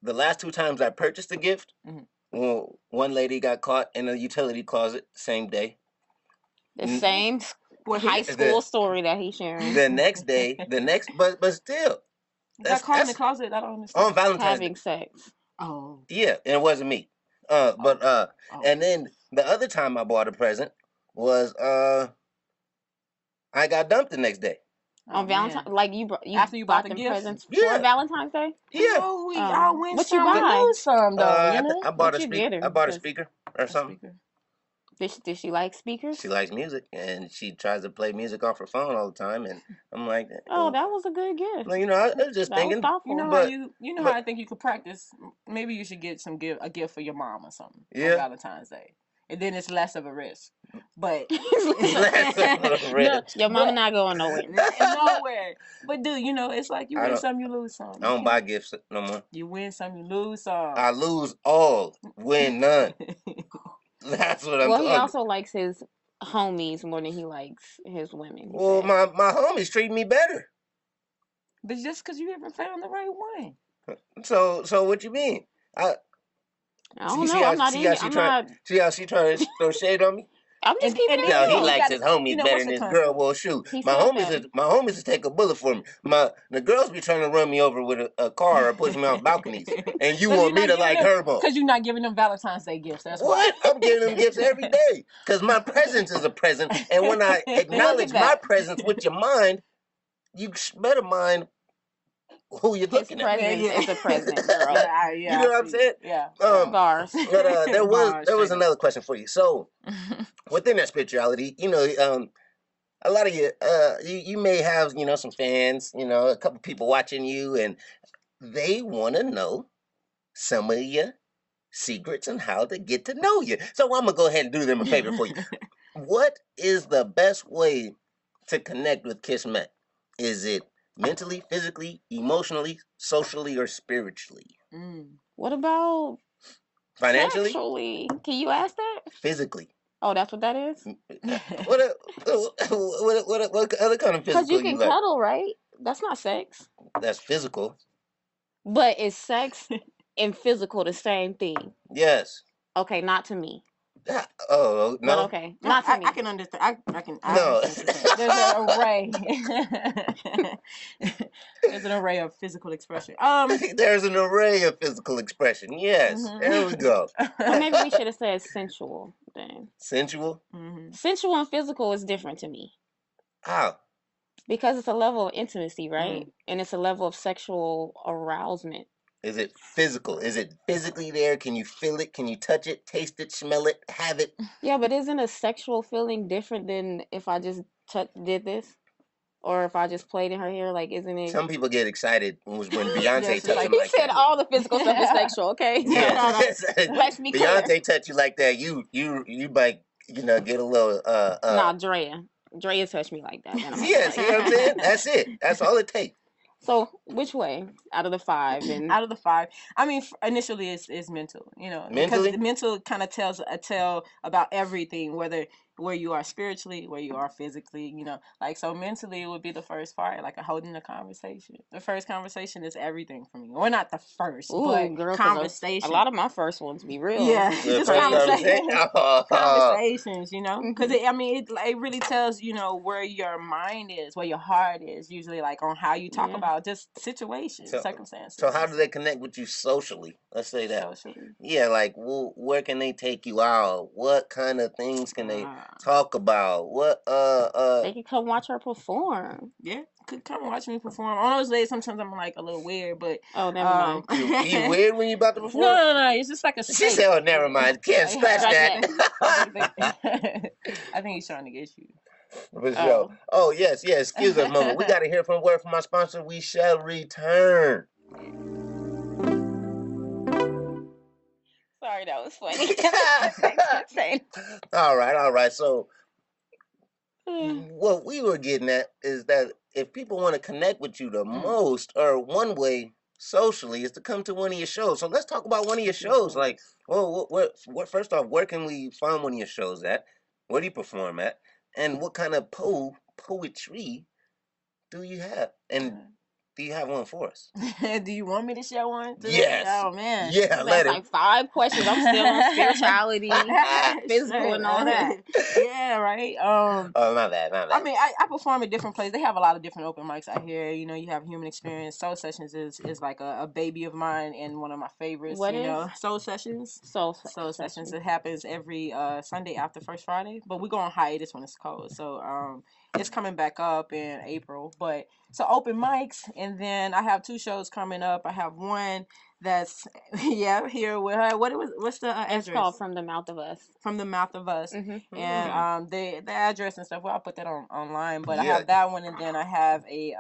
The last 2 times I purchased a gift, one lady got caught in a utility closet same day. The same high school story that he's sharing. The next day, but still. Got caught in the closet. I don't understand. On Valentine's having Day. Sex. Oh. Yeah, and it wasn't me. And then the other time I bought a present was I got dumped the next day. On Valentine's, like you after you bought the presents for Valentine's Day. Yeah, we all win what some, you buy? We lose some though. I bought a speaker. I bought a speaker or something. Did she like speakers? She likes music, and she tries to play music off her phone all the time. And I'm like, oh, that was a good gift. Well, I was just thinking. How I think you could practice. Maybe you should get a gift for your mom or something on Valentine's Day. And then it's less of a risk. But less of a risk. Your mama not going nowhere. Nowhere. But dude, it's like you win some, you lose some. I don't buy gifts no more. You win some, you lose some. I lose all, win none. That's what I'm Well, he also likes his homies more than he likes his women. Well, my homies treat me better. But just because you haven't found the right one. So what you mean? I don't know. I'm not in. See how she trying to throw shade on me? I'm just keeping it. No, he likes his homies better than his girl. Well, shoot, my homies is take a bullet for me. The girls be trying to run me over with a car or push me off balconies, and you want me to like her more because you're not giving them Valentine's Day gifts. That's what I'm giving them gifts every day because my presence is a present, and when I acknowledge my presence with your mind, you better mind who you're looking at. It's a present, girl. You know what I'm saying? Yeah. Bars. But there was another question for you. So within that spirituality, a lot of you may have some fans, a couple people watching you, and they want to know some of your secrets and how to get to know you. So I'm gonna go ahead and do them a favor for you. What is the best way to connect with KisMet? Is it Mentally, physically, emotionally, socially, or spiritually? What about Financially? sexually? Can you ask that? Physically. Oh, that's what that is? What other kind of Because physical you you can like? cuddle, right? That's not sex. That's physical. But is sex and physical the same thing? Yes. Okay, not to me. Oh, But no? okay, not to me. I can understand. I No. understand what you're saying. There's an array. There's an array of physical expression. There's an array of physical expression. Yes. There we go. Well, maybe we should have said sensual then. Sensual? Sensual and physical is different to me. How? Because it's a level of intimacy, right? And it's a level of sexual arousement. Is it physical? Is it physically there? Can you feel it? Can you touch it, taste it, smell it, have it? Yeah, but isn't a sexual feeling different than if I just did this? Or if I just played in her hair? Like, isn't it? Some people get excited when Beyonce touch like, them like he said that. all the physical stuff is sexual, okay? Yes. Let's be clear. Beyonce touch you like that, you might, get a little Nah, Drea touched me like that. Yes, you know what I'm saying? That's it. That's all it takes. So which way out of the 5? And out of the 5, I mean, initially it's mental, because the mental kind of tells a tale about everything, where you are spiritually, where you are physically, like, so mentally it would be the first part, like holding a conversation. The first conversation is everything for me. Or not the first, but girl, conversation. A lot of my first ones be real. Yeah, just conversations. Conversations, because it really tells, where your mind is, where your heart is, usually, like, on how you talk about just situations, circumstances. So how do they connect with you socially? Let's say that. Socially. Yeah, like, where can they take you out? What kind of things can they talk about? What They can come watch her perform. Yeah, could come watch me perform. On those days, sometimes I'm like a little weird, but oh, never mind. You weird when you about to perform? No. It's just like a. She said, "Oh, never mind. Can't scratch that." I think he's trying to get you. For sure. Oh yes. Excuse us a moment. We got to hear from a word from our sponsor. We shall return. Sorry, that was funny. All right. So, what we were getting at is that if people want to connect with you the most, or one way socially, is to come to one of your shows. So let's talk about one of your shows. Like, well, what first off, where can we find one of your shows at? Where do you perform at? And what kind of poetry do you have? And do you have one for us? Do you want me to share one today? Yes. Oh, man. Yeah, let like 5 questions. I'm still on spirituality, physical, and all that. Yeah, right. Oh, my bad. I mean, I perform at different places. They have a lot of different open mics out here. You have Human Experience. Soul Sessions is like a baby of mine and one of my favorites. What is? Soul Sessions. Soul Sessions. It happens every Sunday after First Friday, but we go on hiatus when it's cold. So it's coming back up in April. But so open mics, and then I have 2 shows coming up. I have one that's here with her. What's the address? It's called From the Mouth of Us. From the Mouth of Us. Mm-hmm. And the address and stuff. Well, I'll put that online. But I have that one, and then I have a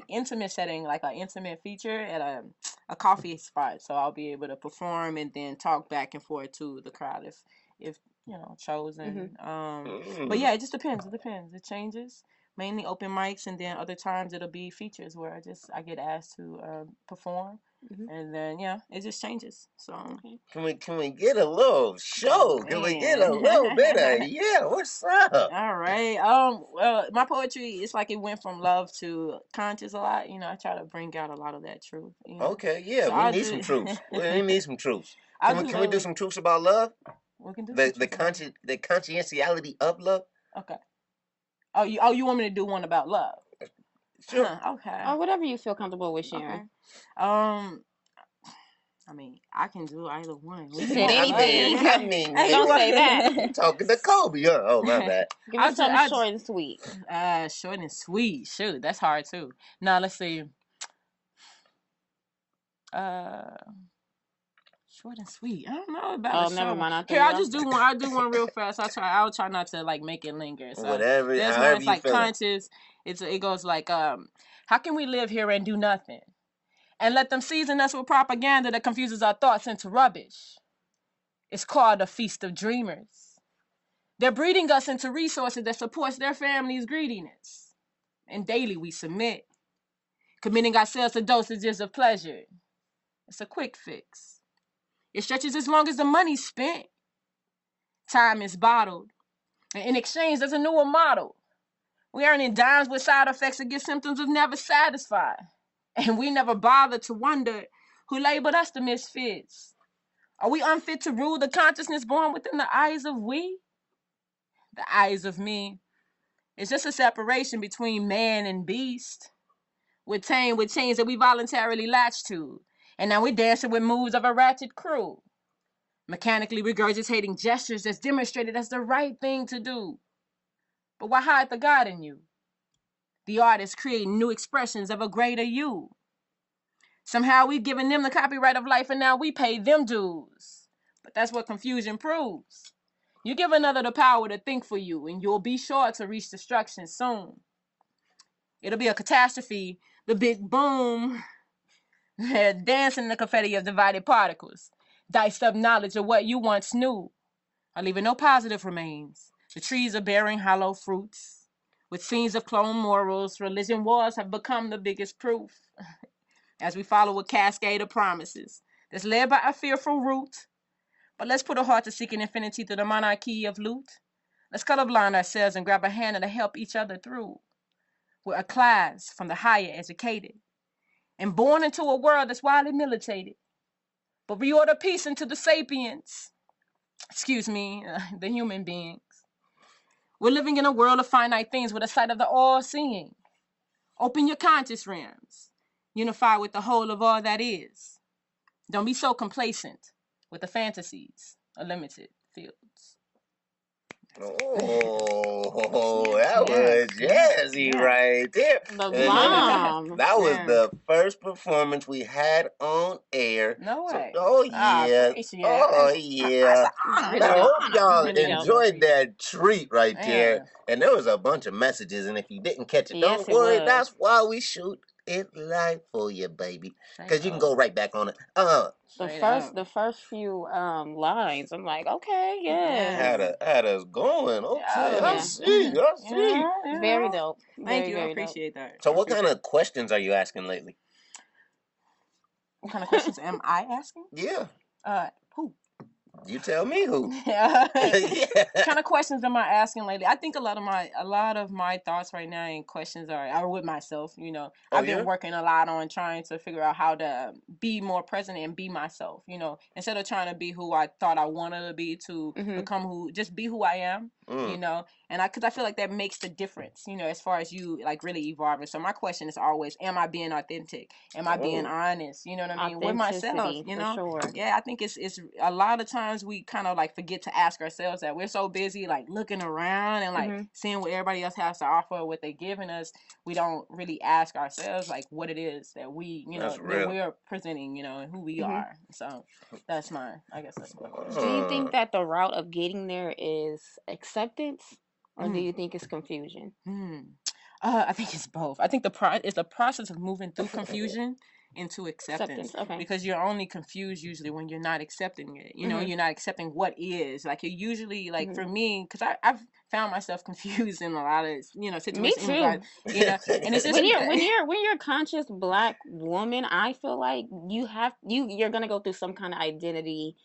intimate setting, like an intimate feature at a coffee spot. So I'll be able to perform and then talk back and forth to the crowd if chosen. But yeah, it just depends. It changes. Mainly open mics, and then other times it'll be features where I get asked to perform, and then it just changes. So can we get a little show? Can we get a little bit of what's up? All right. Well, my poetry, it's like it went from love to conscious a lot. I try to bring out a lot of that truth. Okay, yeah, so we need some truths. We need some truths. Can we do some truths about love? We can do the conscientiality of love. Okay. Oh, you want me to do one about love? Sure. Okay. Or whatever you feel comfortable with sharing. Okay. I mean, I can do either one. She said anything. I mean, don't say that. You talking to Kobe? Oh, my bad. Give me something short and sweet. Short and sweet. Shoot, that's hard too. Now let's see. Short and sweet. I don't know about. Never mind. Here, I'll do one. I'll do one real fast. I'll try not to like make it linger. So whatever. There's one that's like conscious. It goes like, how can we live here and do nothing, and let them season us with propaganda that confuses our thoughts into rubbish? It's called a feast of dreamers. They're breeding us into resources that supports their family's greediness, and daily we submit. committing ourselves to dosages of pleasure. It's a quick fix. It stretches as long as the money's spent. Time is bottled. And in exchange, there's a newer model. We earning dimes with side effects that give symptoms of never satisfied. And we never bother to wonder who labeled us the misfits. Are we unfit to rule the consciousness born within the eyes of we? The eyes of me. It's just a separation between man and beast. We're tamed with chains that we voluntarily latch to. And now we're dancing with moves of a ratchet crew. Mechanically regurgitating gestures that's demonstrated as the right thing to do. But why hide the God in you? The artist creating new expressions of a greater you. Somehow we've given them the copyright of life and now we pay them dues. But that's what confusion proves. You give another the power to think for you and you'll be sure to reach destruction soon. It'll be a catastrophe, the big boom, dancing in the confetti of divided particles, diced up knowledge of what you once knew, are leaving no positive remains. The trees are bearing hollow fruits. With scenes of clone morals, religion wars have become the biggest proof. As we follow a cascade of promises that's led by a fearful root. But let's put a heart to seeking infinity through the monarchy of loot. Let's colorblind ourselves and grab a hand to help each other through. We're a class from the higher educated and born into a world that's widely militated. But we order peace into the sapiens. The human beings. We're living in a world of finite things with a sight of the all-seeing. Open your conscious realms. Unify with the whole of all that is. Don't be so complacent with the fantasies of limited fields. Oh, that was jazzy right there. The And bomb. that was the first performance we had on air. No way. Oh, yeah. Oh, yeah. I hope y'all enjoyed that treat right there. And there was a bunch of messages, and if you didn't catch it, don't worry. That's why we shoot it live for you, baby. Because you can go right back on it. The first few lines, I'm like, okay, yeah. Had us going. Okay, I see. Very dope. Thank you. I appreciate that. So what kind of questions are you asking lately? What kind of questions am I asking? Yeah. Who? You tell me who. Yeah. What kind of questions am I asking lately? I think a lot of my thoughts right now and questions are with myself. You know, I've been working a lot on trying to figure out how to be more present and be myself. You know, instead of trying to be who I thought I wanted to be, to become just be who I am. You know, and because I feel like that makes the difference. You know, as far as you like really evolving. So my question is always, am I being authentic? Am I being honest? You know what I mean, with myself. You know, sure. Yeah, I think it's a lot of times we kind of like forget to ask ourselves that. We're so busy like looking around and like seeing what everybody else has to offer, what they're giving us. We don't really ask ourselves like what it is that we, you know, that we're presenting, you know, and who we are. So that's mine. I guess that's my question. Do you think that the route of getting there is acceptance, or do you think it's confusion? I think it's both. I think it's the process of moving through confusion into acceptance. Because you're only confused usually when you're not accepting it. You know, you're not accepting what is. Like you're usually like for me, because I've found myself confused in a lot of situations. Me too. You know, and it's just when you're a conscious Black woman, I feel like you're gonna go through some kind of identity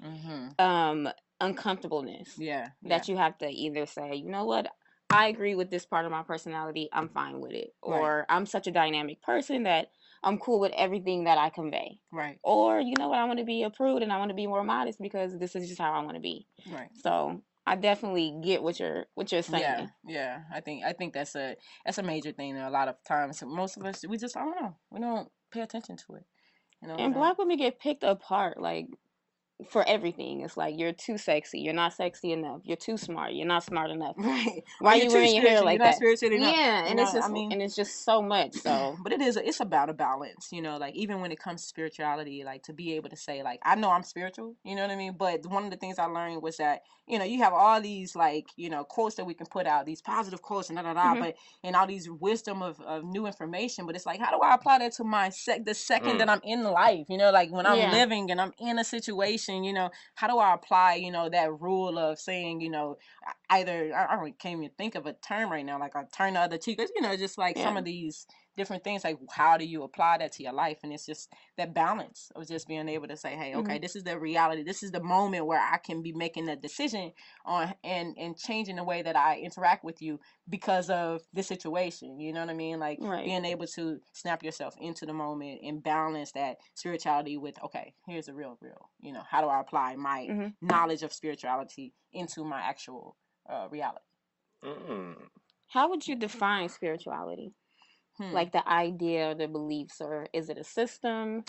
uncomfortableness. That you have to either say, you know what, I agree with this part of my personality, I'm fine with it, or I'm such a dynamic person that I'm cool with everything that I convey. Right. Or, you know what, I want to be a prude and I want to be more modest because this is just how I want to be. Right. So I definitely get what you're saying. Yeah. I think that's a major thing. A lot of times, most of us, we just, I don't know, we don't pay attention to it. You know, and Black women get picked apart like for everything. It's like, you're too sexy, you're not sexy enough, you're too smart, you're not smart enough. Right. Why are you wearing your hair like that? Yeah, and it's just and it's just so much. So but it's about a balance, you know, like even when it comes to spirituality, like to be able to say like, I know I'm spiritual, you know what I mean? But one of the things I learned was that, you know, you have all these like, you know, quotes that we can put out, these positive quotes and but and all these wisdom of new information, but it's like, how do I apply that to my the second that I'm in life, you know, like when I'm living and I'm in a situation, you know, how do I apply, you know, that rule of saying, you know, either, I can't even think of a term right now, like I turn the other cheek, you know, just like some of these different things. Like, how do you apply that to your life? And it's just that balance of just being able to say, hey, okay, this is the reality. This is the moment where I can be making a decision on and changing the way that I interact with you because of this situation. You know what I mean? Like, being able to snap yourself into the moment and balance that spirituality with, okay, here's the real. You know, how do I apply my knowledge of spirituality into my actual reality? How would you define spirituality? Like the idea, the beliefs, or is it a system,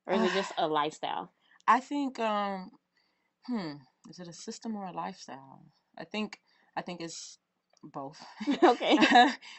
or is it just a lifestyle? I think, is it a system or a lifestyle? I think it's both. Okay.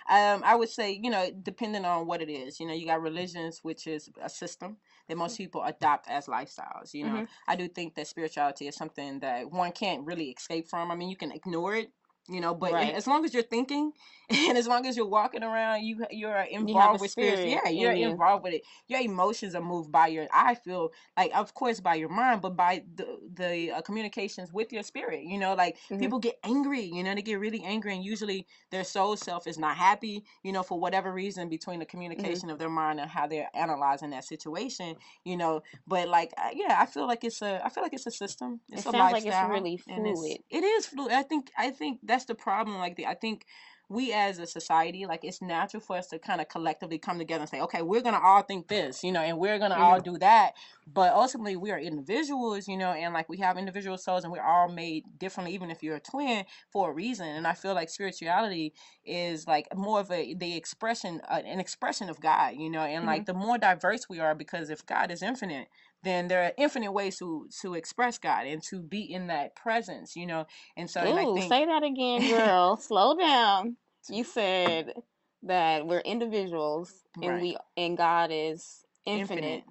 I would say, you know, depending on what it is, you know, you got religions, which is a system that most people adopt as lifestyles. You know, I do think that spirituality is something that one can't really escape from. I mean, you can ignore it, you know, but as long as you're thinking and as long as you're walking around, you're involved with spirit. Yeah, you're involved with it. Your emotions are moved by your, I feel like, of course, by your mind, but by the communications with your spirit. You know, like people get angry, you know, they get really angry, and usually their soul self is not happy, you know, for whatever reason, between the communication of their mind and how they're analyzing that situation, you know. But like, yeah, I feel like it's a system. It's a lifestyle. Like it's really fluid. It is fluid. I think that's the problem. Like, I think we as a society, like, it's natural for us to kind of collectively come together and say, okay, we're going to all think this, you know, and we're going to all do that. But ultimately, we are individuals, you know, and like, we have individual souls, and we're all made differently, even if you're a twin, for a reason. And I feel like spirituality is like more of the expression, an expression of God, you know, and like, the more diverse we are, because if God is infinite, then there are infinite ways to express God and to be in that presence, you know. And so, and I think, say that again, girl. Slow down. You said that we're individuals, and God is infinite.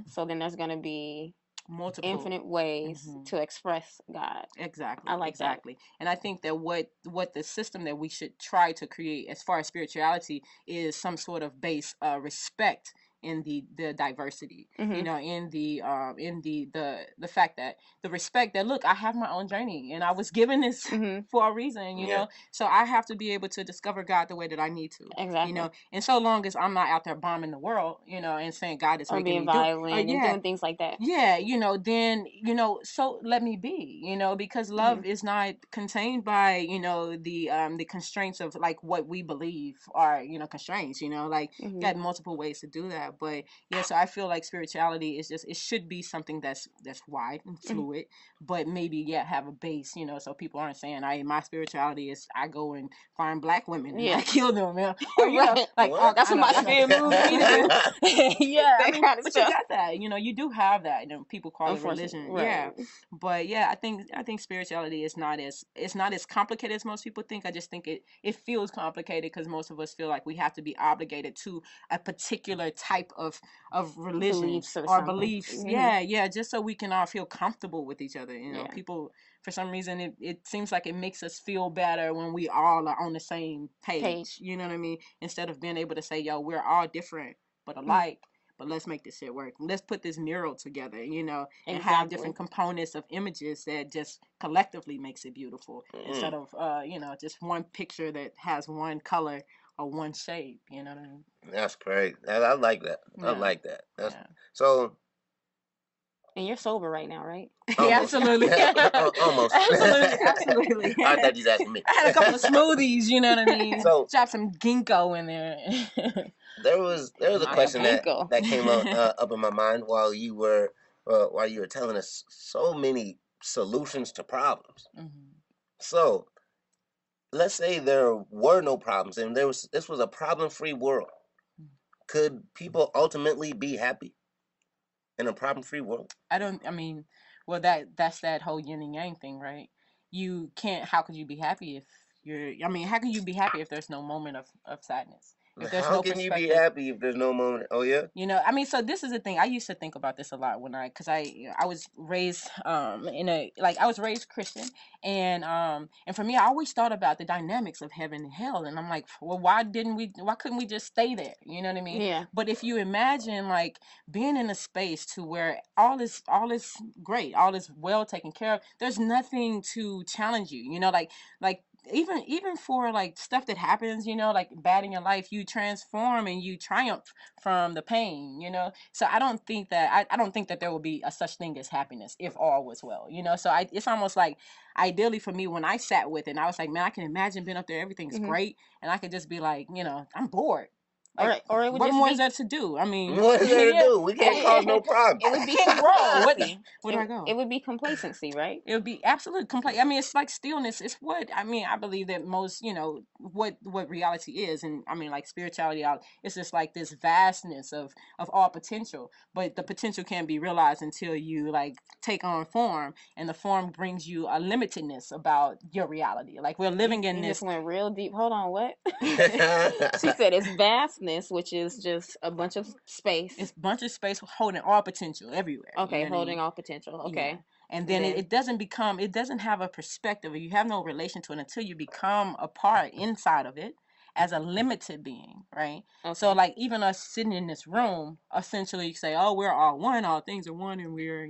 So then there's going to be multiple infinite ways to express God. Exactly. I like that. And I think that what the system that we should try to create as far as spirituality is some sort of base respect in the diversity, you know, in the fact that the respect that, look, I have my own journey, and I was given this for a reason, you know, so I have to be able to discover God the way that I need to, you know. And so long as I'm not out there bombing the world, you know, and saying God is making me violent and doing things like that, you know, then, you know, so let me be, you know, because love is not contained by, you know, the constraints of like what we believe are, you know, constraints, you know, like, you got multiple ways to do that. But yeah, so I feel like spirituality is just, it should be something that's wide and fluid, but maybe have a base, you know, so people aren't saying, my spirituality is I go and find black women and I kill them, you know, or, you know, like, that's what my spirit moves me to do. Yeah, I mean, but you got that, you know, you do have that, you know, people call it religion, but yeah, I think spirituality is not as, it's not as complicated as most people think. I just think it feels complicated because most of us feel like we have to be obligated to a particular type of religion or beliefs, just so we can all feel comfortable with each other, you know. People, for some reason, it seems like it makes us feel better when we all are on the same page. You know what I mean? Instead of being able to say, yo, we're all different but alike, but let's make this shit work. Let's put this mural together, you know, and have different components of images that just collectively makes it beautiful, instead of, you know, just one picture that has one color or one shape, you know what I mean? That's great. I like that. I like that. So. And you're sober right now, right? Yeah, absolutely. Almost. Absolutely. I thought you was asking me. I had a couple of smoothies, you know what I mean? So drop some ginkgo in there. There was a question that came up in my mind while you were telling us so many solutions to problems. So let's say there were no problems and this was a problem-free world. Could people ultimately be happy in a problem-free world? Well, that's that whole yin and yang thing, right? You can't, how could you be happy if how can you be happy if there's no moment of sadness? If there's How can you be happy if there's no moment? Oh yeah. You know, so this is the thing. I used to think about this a lot when I was raised I was raised Christian, and for me, I always thought about the dynamics of heaven and hell, and I'm like, well, why couldn't we just stay there? You know what I mean? Yeah. But if you imagine like being in a space to where all is great, all is well taken care of, there's nothing to challenge you. You know, like even for like stuff that happens, like bad in your life, you transform and you triumph from the pain, so I don't think that there will be a such thing as happiness if all was well, so it's almost like ideally for me when I sat with it and I was like, man, I can imagine being up there, everything's great, and I could just be like, I'm bored. Like, or it would what just more be, is there to do? I mean, What is there to yeah, do? We can't cause no problems. it would be can't grow. complacency. Where do I go? It would be complacency, right? It would be absolute complete. I mean, it's like stillness. It's what I mean. I believe that most, what reality is, and I mean, like spirituality. It's just like this vastness of all potential, but the potential can't be realized until you like take on form, and the form brings you a limitedness about your reality. Like we're living in You this. just went real deep. Hold on, what? She said it's vastness, which is just a bunch of space. It's a bunch of space holding all potential everywhere. Okay, holding all potential. Okay. Yeah. And then it doesn't have a perspective, or you have no relation to it until you become a part inside of it as a limited being, right? Okay. So like even us sitting in this room, essentially you say, oh, we're all one, all things are one, and we're,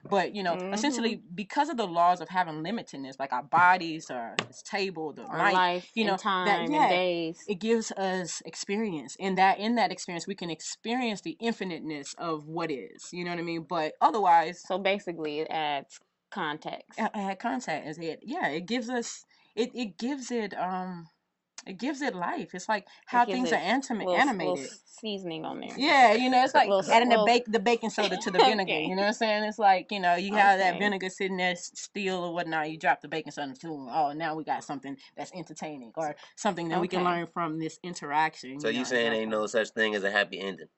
but essentially because of the laws of having limitedness, like our bodies or this table, our mic, life, and time, and days, it gives us experience, and that in that experience we can experience the infiniteness of what is, you know what I mean? But otherwise, so basically it adds context. Add context is it? Yeah, it gives us it gives it life. It's like how things are animated. Little seasoning on there. Yeah, it's like adding the baking soda to the vinegar. Okay. You know what I'm saying? It's like, you have that vinegar sitting there still or whatnot. You drop the baking soda too. Oh, now we got something that's entertaining or something that we can learn from this interaction. So you saying ain't no such thing as a happy ending?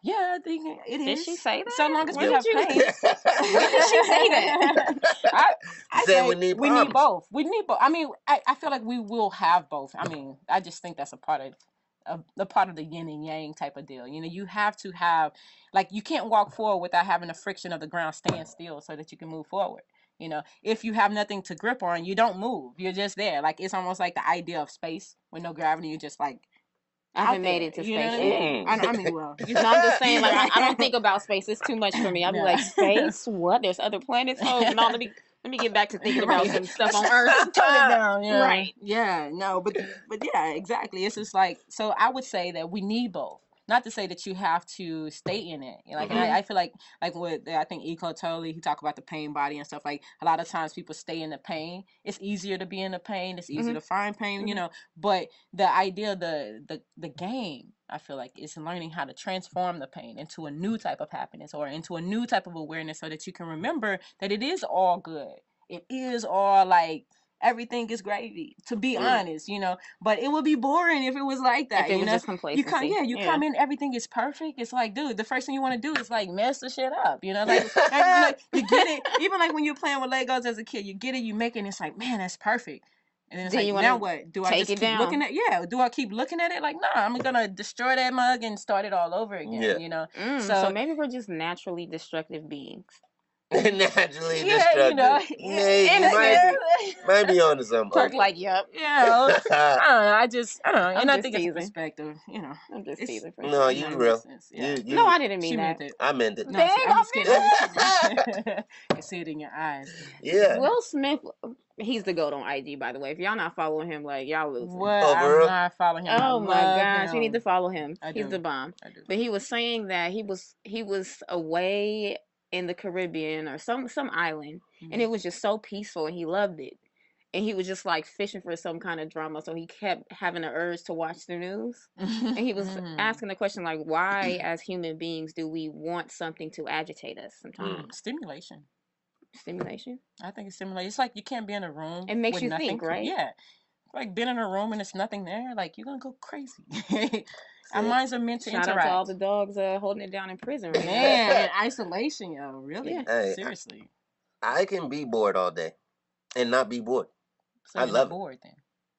Yeah, I think it is. Did she say that? So long as we have pain. When did she say that? I said we need both. We need both. I mean, I feel like we will have both. I mean, I just think that's a part of the yin and yang type of deal. You have to have, like, you can't walk forward without having the friction of the ground stand still so that you can move forward. If you have nothing to grip on, you don't move. You're just there. Like, it's almost like the idea of space with no gravity. You're just like, I haven't made it to space yet. I mean, well, I'm just saying, like, I don't think about space. It's too much for me. I'll be like, space? What? There's other planets? Oh, no, let me get back to thinking about some stuff on Earth. Turn it down. Yeah. Right. Yeah, no, but yeah, exactly. It's just like, so I would say that we need both. Not to say that you have to stay in it. Like, and I feel like what I think Eco totally, he talked about the pain body and stuff. Like, a lot of times people stay in the pain. It's easier to be in the pain. It's easier to find pain, but the idea, the game, I feel like, is learning how to transform the pain into a new type of happiness or into a new type of awareness so that you can remember that it is all good. It is all like, everything is gravy, to be honest, but it would be boring if it was like that. If it was just complacency. You come in, everything is perfect. It's like, dude, the first thing you want to do is like mess the shit up, like you get it. Even like when you're playing with Legos as a kid, you get it, you make it, and it's like, man, that's perfect. And it's like, now what? Do I just keep looking at? Yeah. Do I keep looking at it? Like, nah, I'm gonna destroy that mug and start it all over again. Yeah. So maybe we're just naturally destructive beings. Naturally destructive. Might be onto something. Clark, like, yep. Yeah. I don't know. And I think teasing. It's a perspective. I'm just teasing. No, you real. No, I didn't mean that. I meant it. No, I'm just kidding. I can see it in your eyes. Yeah. Will Smith, he's the GOAT on IG, by the way. If y'all not following him, like, y'all losing. What? I'm not following him. Oh my gosh, you need to follow him. He's the bomb. I do. But he was saying that he was away in the Caribbean or some island, and it was just so peaceful, and he loved it. And he was just like fishing for some kind of drama, so he kept having an urge to watch the news. And he was asking the question, like, why, as human beings, do we want something to agitate us sometimes? Stimulation. I think it's stimulation. It's like you can't be in a room. It makes with you nothing. think, right? Yeah. Like being in a room and there's nothing there, like you're gonna go crazy. Our minds are meant to interact. Shout out to all the dogs holding it down in prison. Right? Man, in isolation, yo, really? Yeah. Hey, seriously. I can be bored all day and not be bored. So I love bored then.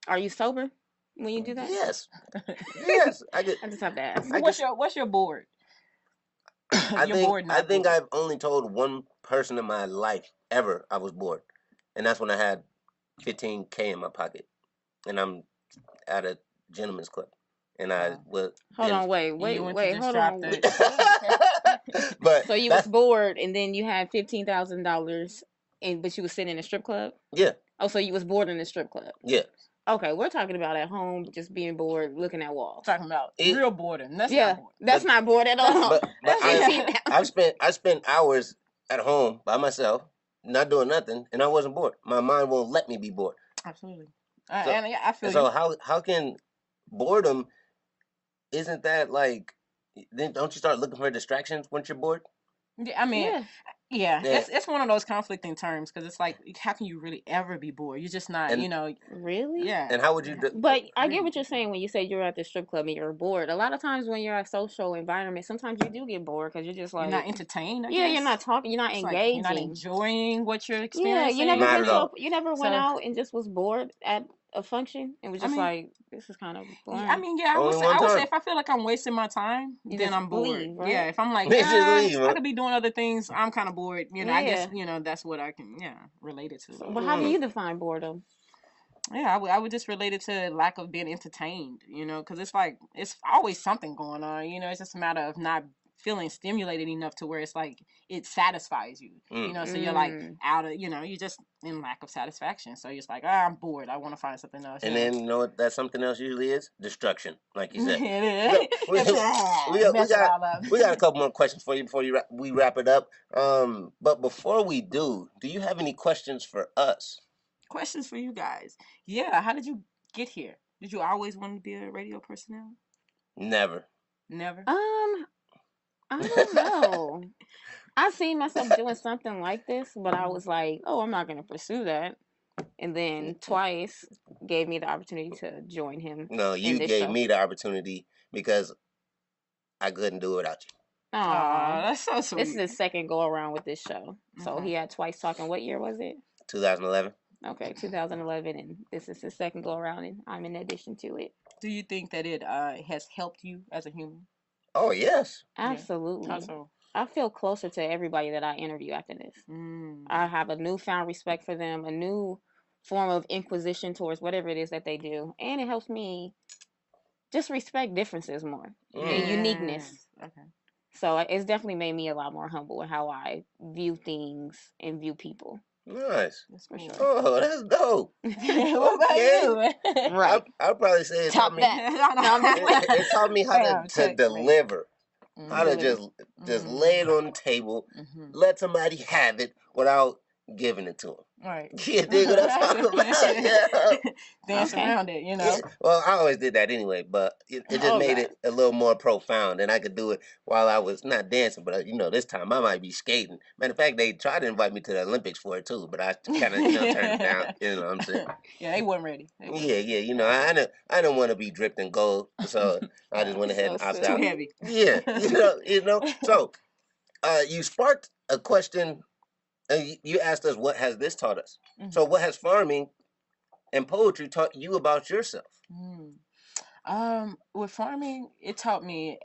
Are you sober when you do that? Yes. Yes. I just have to ask. What's your bored? I think I've only told one person in my life ever I was bored, and that's when I had $15K in my pocket, and I'm at a gentleman's club, and I was. Hold on, wait, hold on. But so you was bored, and then you had $15,000 but you was sitting in a strip club? Yeah. Oh, so you was bored in the strip club? Yeah. Okay, we're talking about at home, just being bored, looking at walls. Talking about real boredom. That's not bored. That's not bored at all. But I spent hours at home by myself, not doing nothing, and I wasn't bored. My mind won't let me be bored. Absolutely. So, and I feel so you. how can boredom, isn't that like, then don't you start looking for distractions once you're bored? Yeah, I mean, yeah. It's one of those conflicting terms because it's like, how can you really ever be bored? You're just not, Really? Yeah. And how would you do? But I get what you're saying when you say you're at the strip club and you're bored. A lot of times when you're at social environment, sometimes you do get bored because you're just like, you're not entertained. You're not talking. You're not engaging. Like you're not enjoying what you're experiencing. Yeah, you never went out and just was bored at a function and was just like, this is kind of boring. I mean, yeah, I would say if I feel like I'm wasting my time, then I'm bored. Leave, right? Yeah, if I'm like, I could be doing other things, I'm kind of bored. I guess that's what I can relate it to. Well, how do you define boredom? Yeah, I would just relate it to lack of being entertained, because it's like, it's always something going on, it's just a matter of not feeling stimulated enough to where it's like, it satisfies you, so you're like out of, you're just in lack of satisfaction. So you're just like, I'm bored. I want to find something else. And then, that something else usually is? Destruction, like you said. It is. We got a couple more questions for you before we wrap it up. But before we do you have any questions for us? Questions for you guys. Yeah, how did you get here? Did you always want to be a radio personnel? Never. I don't know. I seen myself doing something like this, but I was like, oh, I'm not going to pursue that. And then twice gave me the opportunity to join him. No, you gave me the opportunity because I couldn't do it without you. Oh, that's so sweet. This is his second go around with this show. So he had twice talking. What year was it? 2011. Okay, 2011, and this is his second go around, and I'm in addition to it. Do you think that it has helped you as a human? Oh, yes. Absolutely. How so? I feel closer to everybody that I interview after this. I have a newfound respect for them, a new form of inquisition towards whatever it is that they do, and it helps me just respect differences more and uniqueness. Okay. So it's definitely made me a lot more humble in how I view things and view people. Nice. That's for sure. Oh, that's dope. What about you? Right. I'll probably say it taught me. It taught me how to deliver. How to just lay it on the table, let somebody have it without giving it to them. Right. You dig what I'm talking about? Dance around it, Well, I always did that anyway, but it just made it a little more profound, and I could do it while I was not dancing, but this time I might be skating. Matter of fact, they tried to invite me to the Olympics for it too, but I kind of turned it down. You know what I'm saying? Yeah, they weren't ready. Yeah. I didn't want to be dripped in gold, so I just went ahead and opted out. Too heavy. Yeah, So, you sparked a question. You asked us, what has this taught us? So what has farming and poetry taught you about yourself? With farming, it taught me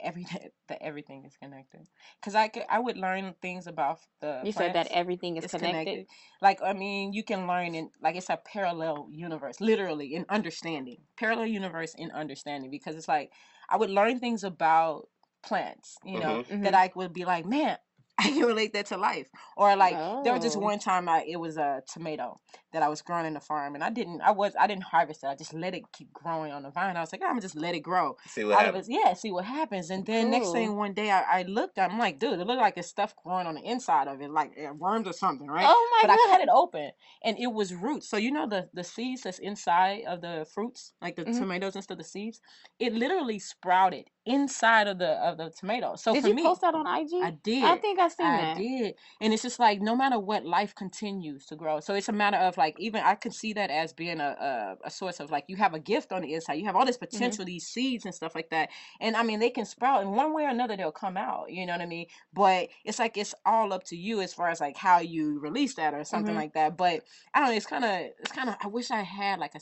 that everything is connected. Because I would learn things about the You plants. said that everything is connected? Like, I mean, you can learn it's a parallel universe, literally, in understanding. Parallel universe in understanding. Because it's like, I would learn things about plants, that I would be like, man, I can relate that to life. Or like, there was just one time it was a tomato that I was growing in the farm, and I didn't harvest it. I just let it keep growing on the vine. I was like, I'm gonna just let it grow. See what happens. See what happens. And then next thing, one day I looked, I'm like, dude, it looked like there's stuff growing on the inside of it, like worms or something, right? Oh my God. I cut it open, and it was roots. So the seeds that's inside of the fruits, like the tomatoes and stuff, the seeds, it literally sprouted inside of the tomato. So did for you me, post that on IG? I did. I think I seen that. I did. And it's just like, no matter what, life continues to grow. So it's a matter of like, even I can see that as being a source of like, you have a gift on the inside. You have all this potential, these seeds and stuff like that. And I mean, they can sprout in one way or another, they'll come out, you know what I mean? But it's like, it's all up to you as far as like how you release that or something like that. But I don't know, it's kind of, I wish I had like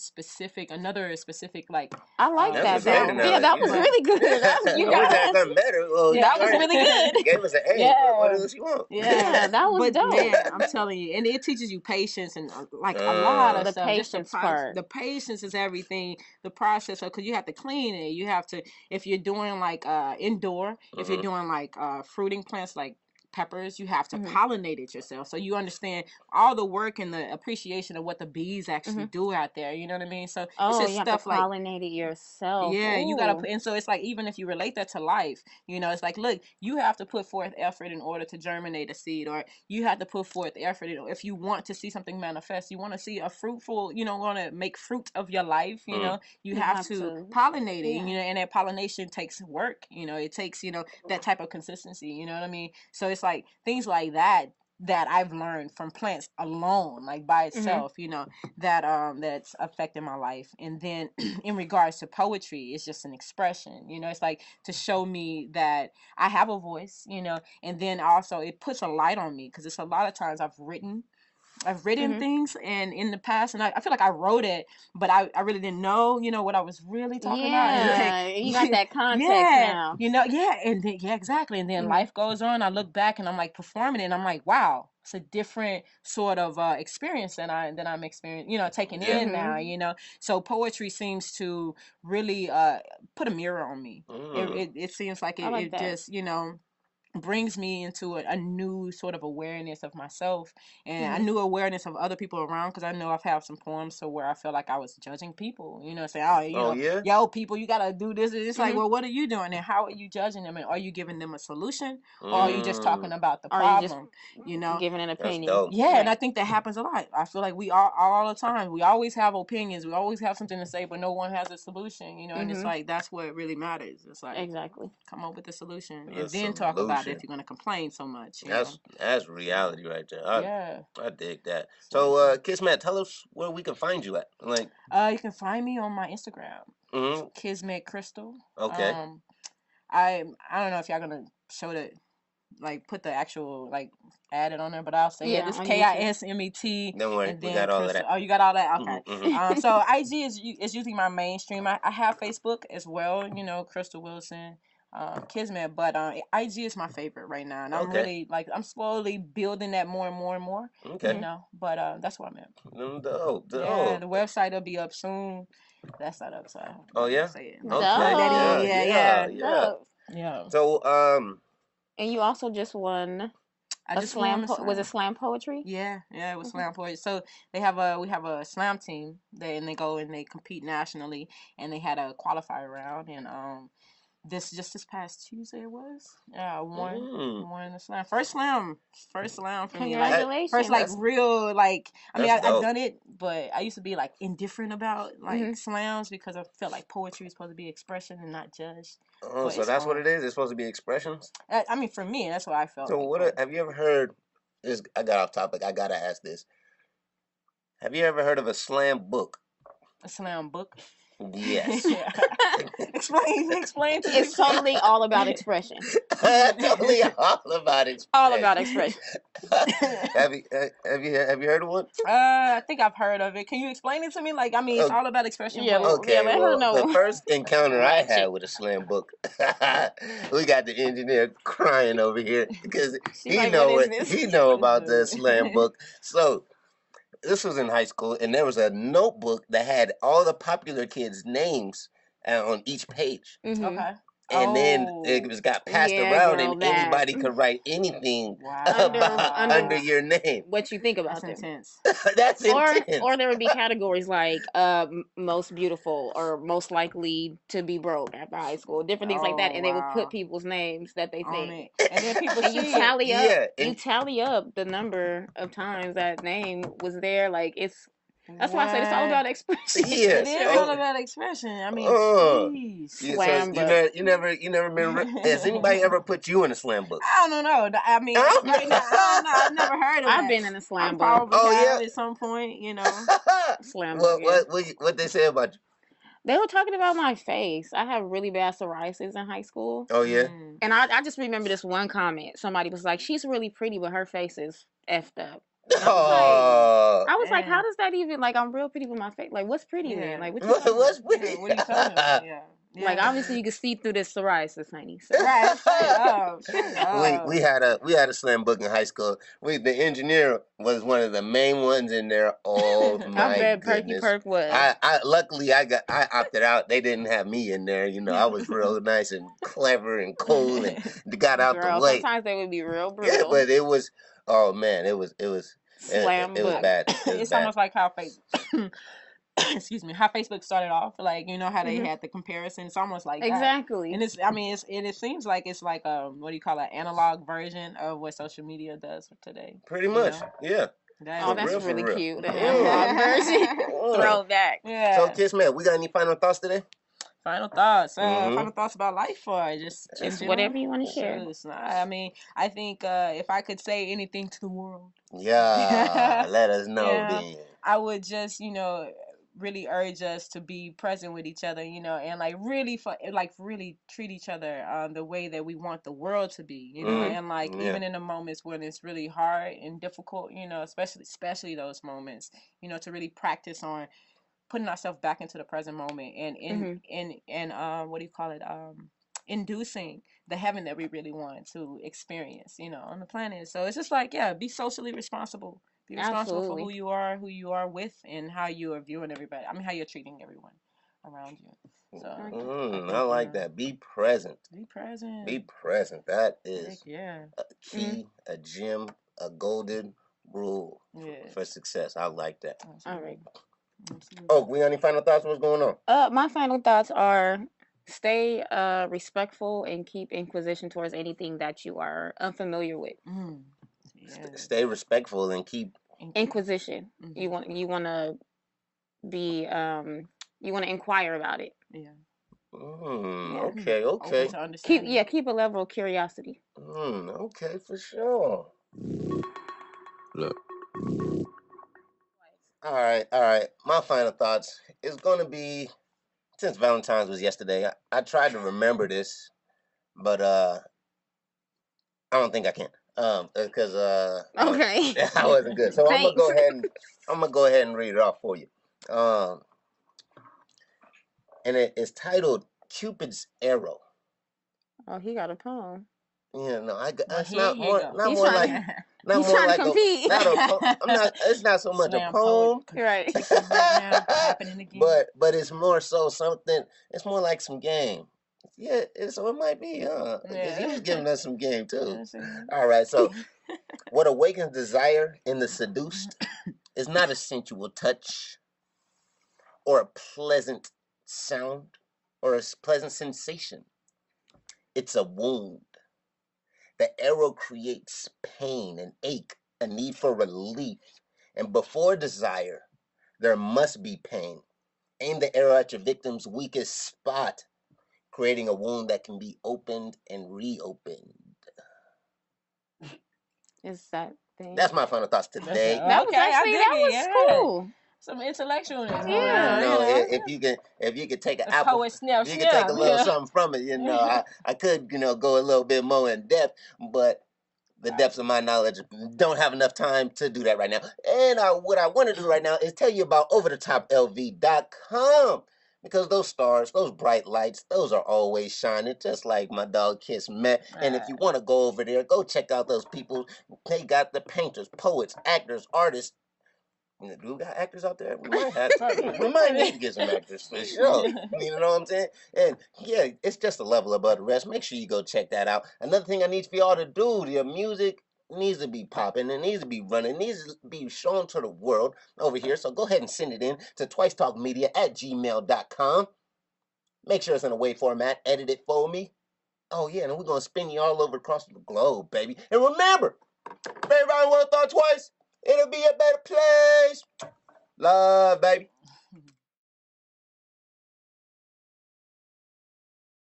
another specific like. I like that. Yeah, that was really good. I wish I had done better. Well, that was really good. Gave us an A. Yeah. What else you want? Yeah, that was dope. Man, I'm telling you, and it teaches you patience and like a lot of the stuff. Patience part. The patience is everything. The process, because you have to clean it. You have to, if you're doing like indoor, if you're doing like fruiting plants like peppers, you have to pollinate it yourself. So you understand all the work and the appreciation of what the bees actually do out there. You know what I mean? So it's just you have to stuff like, pollinate it yourself. yeah, you gotta put, Ooh. and so it's like, even if you relate that to life, you know, it's like, look, you have to put forth effort in order to germinate a seed, or you have to put forth effort if you want to see something manifest. You want to see a fruitful, you know, want to make fruit of your life. You know, you have to pollinate it. You know, and that pollination takes work. You know, it takes, you know, that type of consistency. You know what I mean? So it's like things like that I've learned from plants alone, like by itself, you know, that's affected my life. And then in regards to poetry, it's just an expression, you know, it's like to show me that I have a voice, you know, and then also it puts a light on me, because it's a lot of times I've written things and in the past, and I feel like I wrote it, but I really didn't know, you know, what I was really talking about. Yeah, you got that context now. You know, and then, exactly. And then life goes on. I look back and I'm like performing it, and I'm like, wow, it's a different sort of experience than I'm experiencing, you know, taking in now, you know. So poetry seems to really put a mirror on me. It seems like it just, you know, brings me into a new sort of awareness of myself, and a new awareness of other people around, because I know I've had some poems to where I felt like I was judging people, you know, saying, oh, you know, yo, people, you gotta do this. It's like, well, what are you doing, and how are you judging them, and are you giving them a solution, or are you just talking about the problem, you know, giving an opinion? Yeah, and I think that happens a lot. I feel like we all the time, we always have opinions, we always have something to say, but no one has a solution, you know. And it's like, that's what really matters. It's like, exactly, come up with a solution and then talk about it if you're going to complain so much. That's reality right there. I dig that. So, KisMet, tell us where we can find you at. Like, you can find me on my Instagram, KisMet Krystle. Okay. I don't know if y'all gonna show the, like, put the actual, like, add it on there, but I'll say it. It's KisMet. Don't worry, and we then got all of that. Oh, you got all that? Okay. So IG is usually my mainstream. I have Facebook as well, you know, Krystle Wilson, KisMet, but IG is my favorite right now, and I'm really, like, I'm slowly building that more and more and more. You know, but that's what I'm at. Dope. Yeah, the website will be up soon. That's not up, so oh yeah, say it. Okay, Yeah. So and you also just won. I just won a slam. Was it slam poetry? Yeah, it was slam poetry. So we have a slam team, and they go and they compete nationally, and they had a qualifier round, and this past Tuesday it was. Yeah, I won the slam. First slam for me. Congratulations. Like, first, like, real, like, I mean, I've done it, but I used to be, like, indifferent about, like, slams, because I felt like poetry is supposed to be expression and not judged. Oh, so that's what it is? It's supposed to be expressions? I mean, for me, that's what I felt. So have you ever heard this? I got off topic. I gotta ask this. Have you ever heard of a slam book? A slam book? Yes. Explain to me. It's totally all about expression. Totally all about expression. All about expression. Have you heard of one? I think I've heard of it. Can you explain it to me? Like, I mean, it's all about expression. Yeah. Okay. Let her know. The first encounter I had with a slam book, we got the engineer crying over here because he know about the slam book. So this was in high school, and there was a notebook that had all the popular kids' names on each page. Okay. And then it was got passed around, and anybody could write anything under your name. What you think about That's them? Intense. That's intense. Or there would be categories like most beautiful or most likely to be broke after high school, different things like that, and they would put people's names that they think, and then people and you tally up. You tally up the number of times that name was there. Like, it's. That's why I said it's all about expression. It is all about expression. I mean, jeez. Slam book. You never remember? Has anybody ever put you in a slam book? I don't know. I mean, I don't know. I've never heard of it. I've been in a slam book. Probably have at some point, you know. Slam book. What they say about you? They were talking about my face. I have really bad psoriasis in high school. Oh yeah. And I just remember this one comment. Somebody was like, "She's really pretty, but her face is effed up." I was like, how does that even, like, I'm real pretty with my face. Like, what's pretty then? Like, what's pretty? What are you talking about? Yeah. Like obviously you can see through this psoriasis, honey. So. Right, straight up. We had a slam book in high school. The engineer was one of the main ones in there. Oh my I bet goodness! Perky Perk was. I luckily I opted out. They didn't have me in there. You know, I was real nice and clever and cool and got out Girl, the way. sometimes they would be real brutal. Yeah, but it was. Oh man, it was Slam it was book. bad. It's almost like how excuse me, how Facebook started off, like, you know, how they had the comparison. It's almost like exactly. that. And it's, I mean, it seems like it's like what do you call it, analog version of what social media does for today. Pretty much, yeah. Oh, that's really cute. The analog version. Throwback. Yeah. So, KisMet, we got any final thoughts today? Final thoughts. Final thoughts about life, or just whatever you want to share. I mean, I think if I could say anything to the world, yeah, let us know. Then I would just, you know, really urge us to be present with each other, you know, and like really really treat each other the way that we want the world to be, you know, and like even in the moments when it's really hard and difficult, you know, especially those moments, you know, to really practice on putting ourselves back into the present moment and in what do you call it, inducing the heaven that we really want to experience, you know, on the planet. So it's just like, yeah, be socially responsible. Be responsible for who you are with, and how you are viewing everybody. I mean, how you're treating everyone around you. So I like that. Be present. Be present. Be present. That is a key, a gem, a golden rule for success. I like that. All right. Absolutely. Oh, we got any final thoughts? What's going on? My final thoughts are stay respectful and keep inquisition towards anything that you are unfamiliar with. Stay respectful and keep inquisition. You want to be you want to inquire about it. Okay. Keep a level of curiosity. Okay, for sure. Look. All right. My final thoughts is going to be, since Valentine's was yesterday, I tried to remember this, but I don't think I can. Because okay, I wasn't good. So I'm gonna go ahead and read it off for you. And it's titled Cupid's Arrow. Oh, he got a poem. Yeah, no, it's He's trying to compete. It's not so much a poem, right? but it's more so something. It's more like some game. Yeah, so it might be, because he was giving us some game too. All right, so what awakens desire in the seduced is not a sensual touch, or a pleasant sound, or a pleasant sensation. It's a wound. The arrow creates pain and ache, a need for relief. And before desire, there must be pain. Aim the arrow at your victim's weakest spot, creating a wound that can be opened and reopened. Is that thing? That's my final thoughts today. That was cool. Some intellectualness. Yeah. If you could take an apple, you could take a little something from it. You know, I could, go a little bit more in depth, but the depths of my knowledge don't have enough time to do that right now. And what I want to do right now is tell you about overthetopLV.com. Because those stars, those bright lights, those are always shining, just like my dog KisMet. And if you want to go over there, go check out those people. They got the painters, poets, actors, artists. Do we got actors out there? We might need to get some actors for sure. You know what I'm saying? And yeah, it's just a level above the rest. Make sure you go check that out. Another thing I need for y'all to do, your music needs to be popping, it needs to be running, it needs to be shown to the world over here. So go ahead and send it in to twicetalkmedia@gmail.com. Make sure it's in a WAV format. Edit it for me. Oh yeah, and we're gonna spin you all over across the globe, baby. And remember, if everybody wanna thought twice, it'll be a better place. Love, baby.